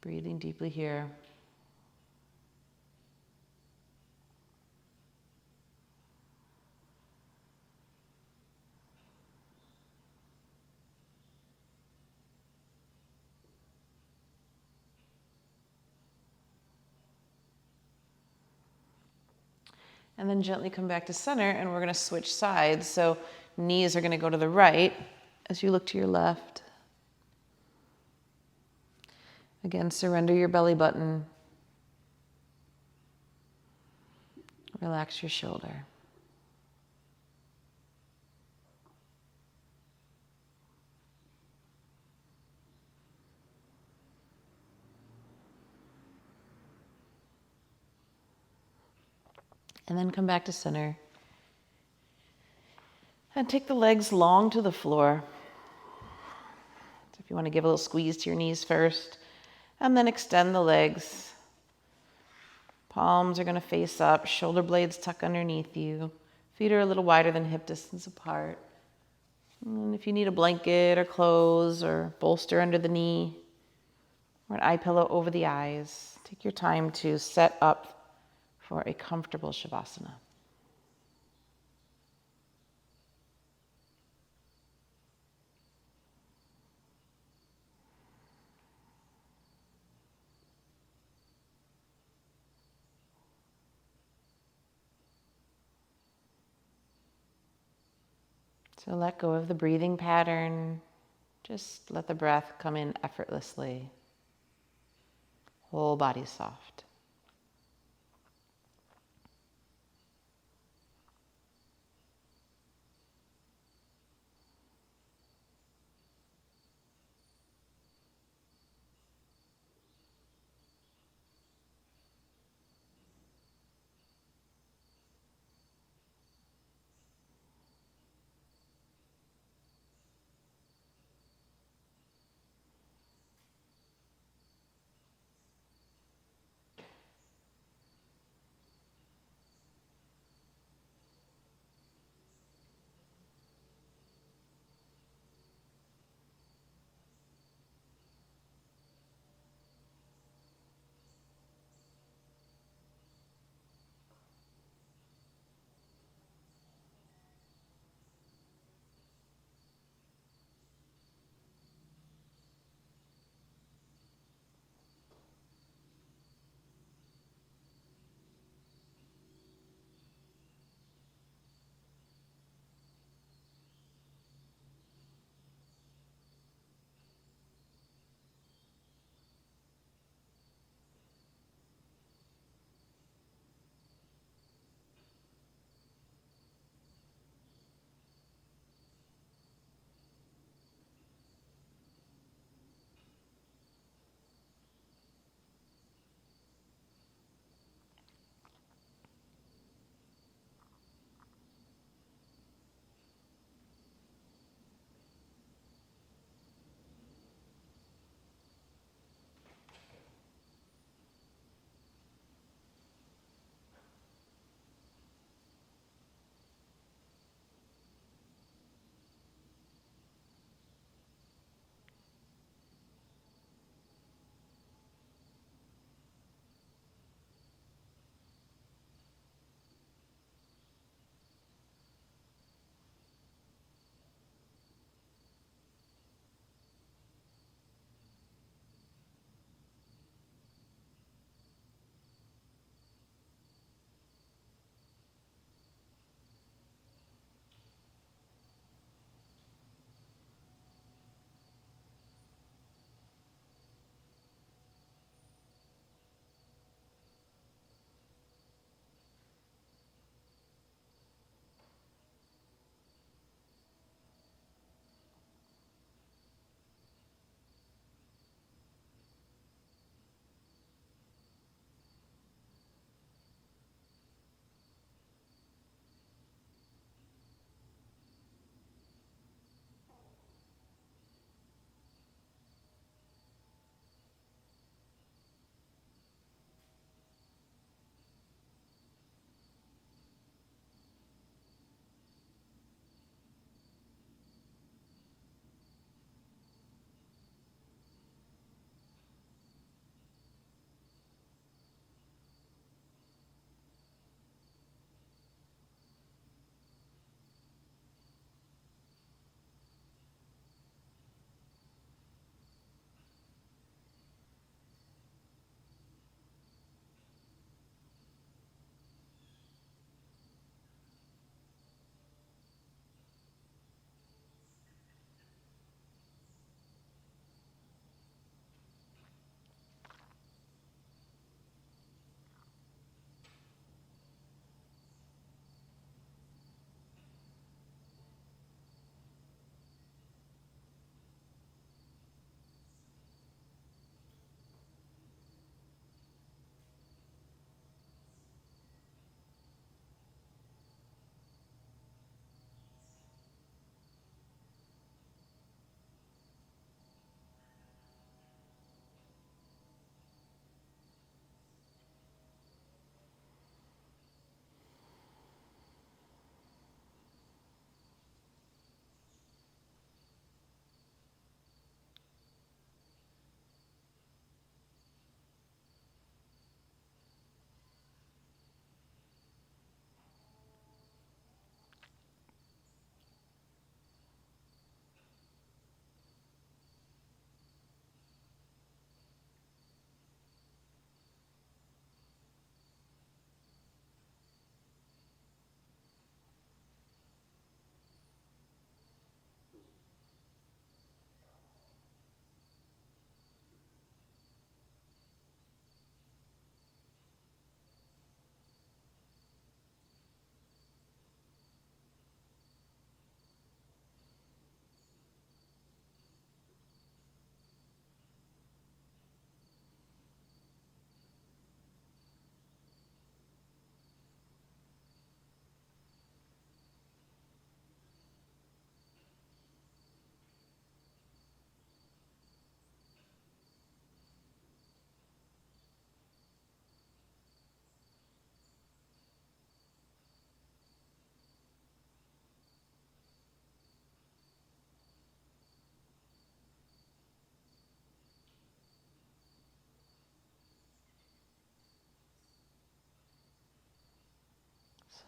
Breathing deeply here. And then gently come back to center, and we're going to switch sides. So knees are going to go to the right as you look to your left. Again, surrender your belly button. Relax your shoulder. And then come back to center. And take the legs long to the floor. So if you want to give a little squeeze to your knees first, and then extend the legs. Palms are going to face up, shoulder blades tuck underneath you. Feet are a little wider than hip distance apart. And if you need a blanket or clothes or bolster under the knee, or an eye pillow over the eyes, take your time to set up for a comfortable Shavasana. So let go of the breathing pattern. Just let the breath come in effortlessly. Whole body soft.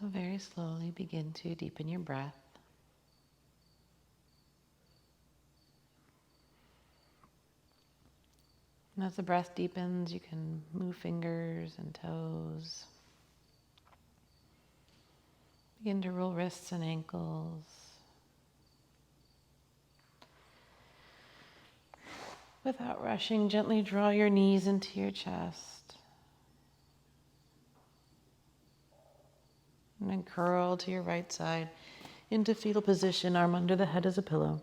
So very slowly begin to deepen your breath. And as the breath deepens, you can move fingers and toes. Begin to roll wrists and ankles. Without rushing, gently draw your knees into your chest. And then curl to your right side into fetal position, arm under the head as a pillow.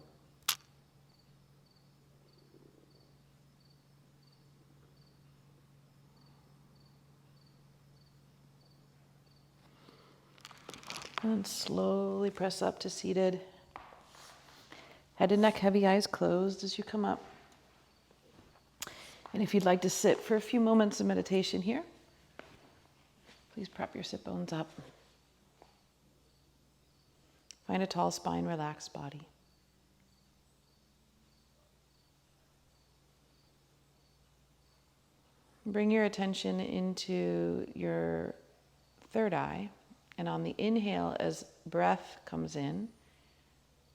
And slowly press up to seated. Head and neck heavy, eyes closed as you come up. And if you'd like to sit for a few moments of meditation here, please prop your sit bones up. Find a tall spine, relaxed body. Bring your attention into your third eye. And on the inhale, as breath comes in,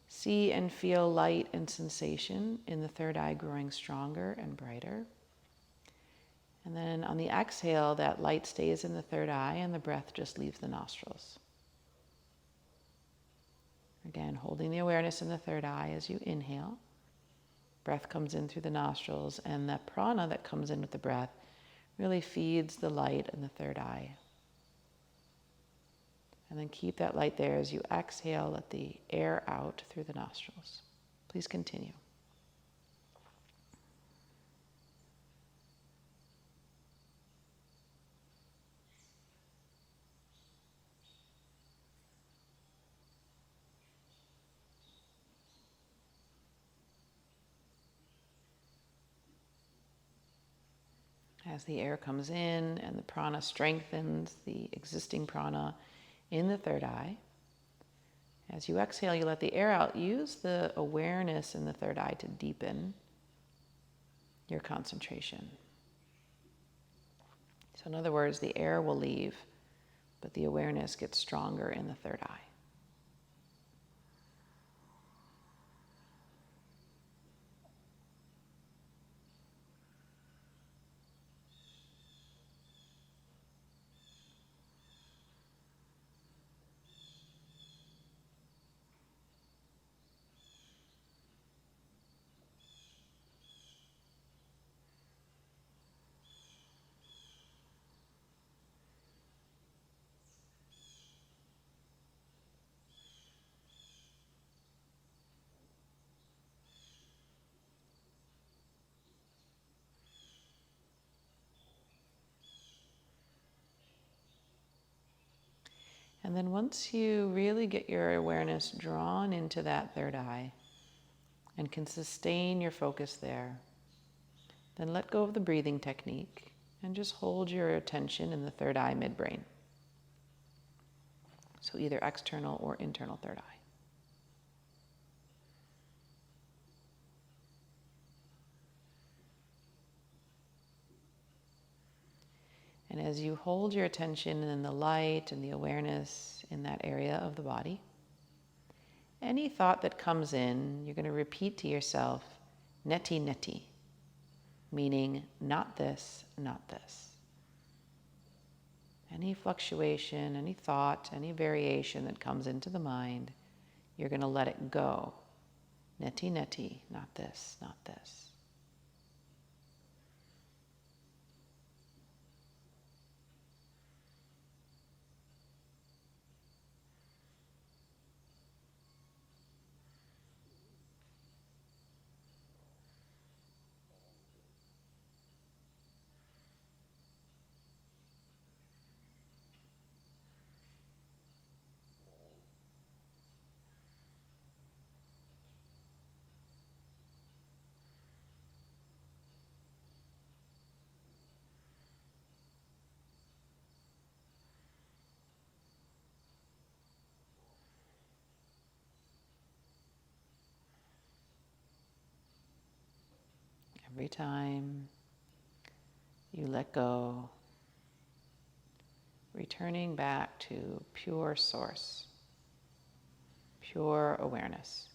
see and feel light and sensation in the third eye growing stronger and brighter. And then on the exhale, that light stays in the third eye and the breath just leaves the nostrils. Again, holding the awareness in the third eye as you inhale. Breath comes in through the nostrils, and that prana that comes in with the breath really feeds the light in the third eye. And then keep that light there as you exhale, let the air out through the nostrils. Please continue. As the air comes in and the prana strengthens the existing prana in the third eye, as you exhale, you let the air out. Use the awareness in the third eye to deepen your concentration. So in other words, the air will leave, but the awareness gets stronger in the third eye. And then once you really get your awareness drawn into that third eye and can sustain your focus there, then let go of the breathing technique and just hold your attention in the third eye midbrain. So either external or internal third eye. And as you hold your attention in the light and the awareness in that area of the body, any thought that comes in, you're going to repeat to yourself, neti neti, meaning not this, not this. Any fluctuation, any thought, any variation that comes into the mind, you're going to let it go. Neti neti, not this, not this. Every time you let go, returning back to pure source, pure awareness.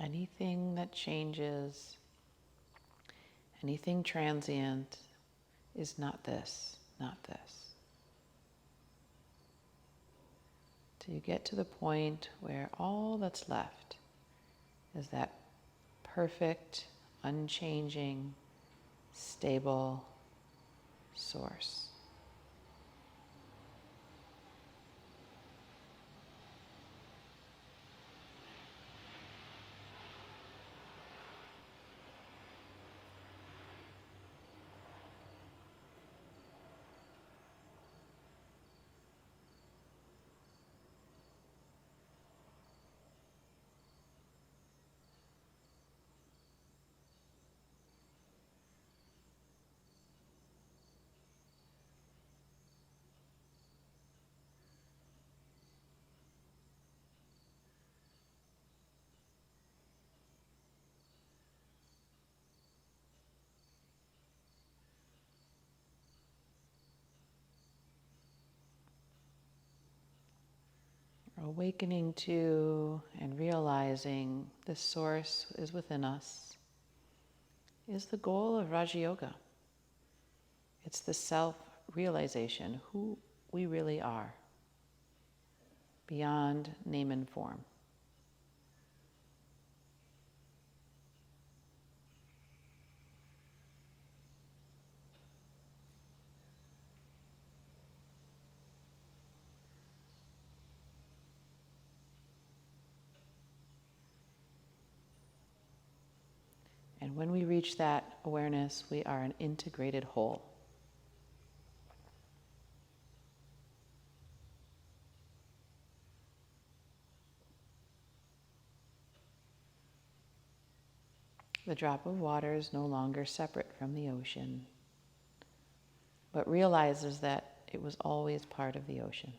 Anything that changes, anything transient is not this, not this. Till you get to the point where all that's left is that perfect, unchanging, stable source. Awakening to and realizing this source is within us is the goal of Raja Yoga. It's the self-realization, who we really are, beyond name and form. And when we reach that awareness, we are an integrated whole. The drop of water is no longer separate from the ocean, but realizes that it was always part of the ocean.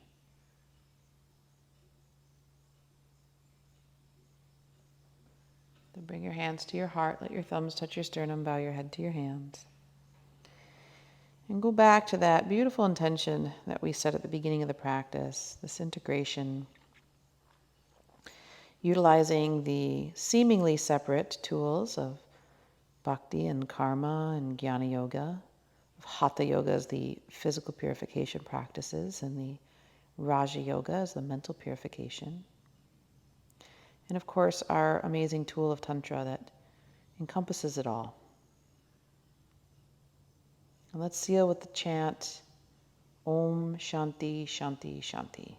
Then bring your hands to your heart, let your thumbs touch your sternum, bow your head to your hands. And go back to that beautiful intention that we set at the beginning of the practice, this integration, utilizing the seemingly separate tools of bhakti and karma and jnana yoga, of hatha yoga as the physical purification practices, and the raja yoga as the mental purification. And of course, our amazing tool of Tantra that encompasses it all. And let's seal with the chant, Om Shanti Shanti Shanti.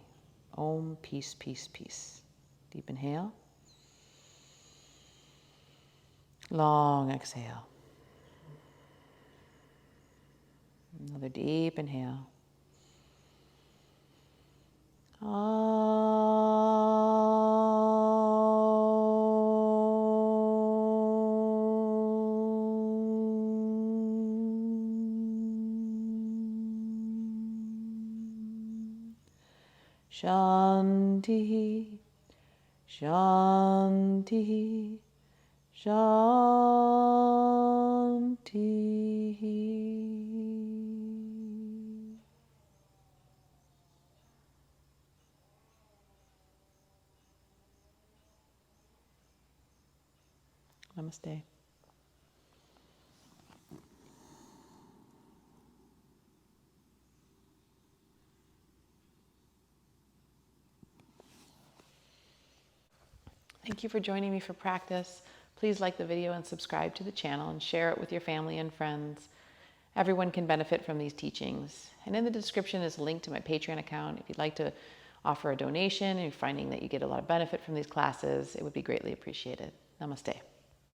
Om Peace Peace Peace. Deep inhale. Long exhale. Another deep inhale. Shanti, Shanti, Shanti. Namaste. Thank you for joining me for practice. Please like the video and subscribe to the channel and share it with your family and friends. Everyone can benefit from these teachings. And in the description is a link to my Patreon account. If you'd like to offer a donation and you're finding that you get a lot of benefit from these classes, it would be greatly appreciated. Namaste.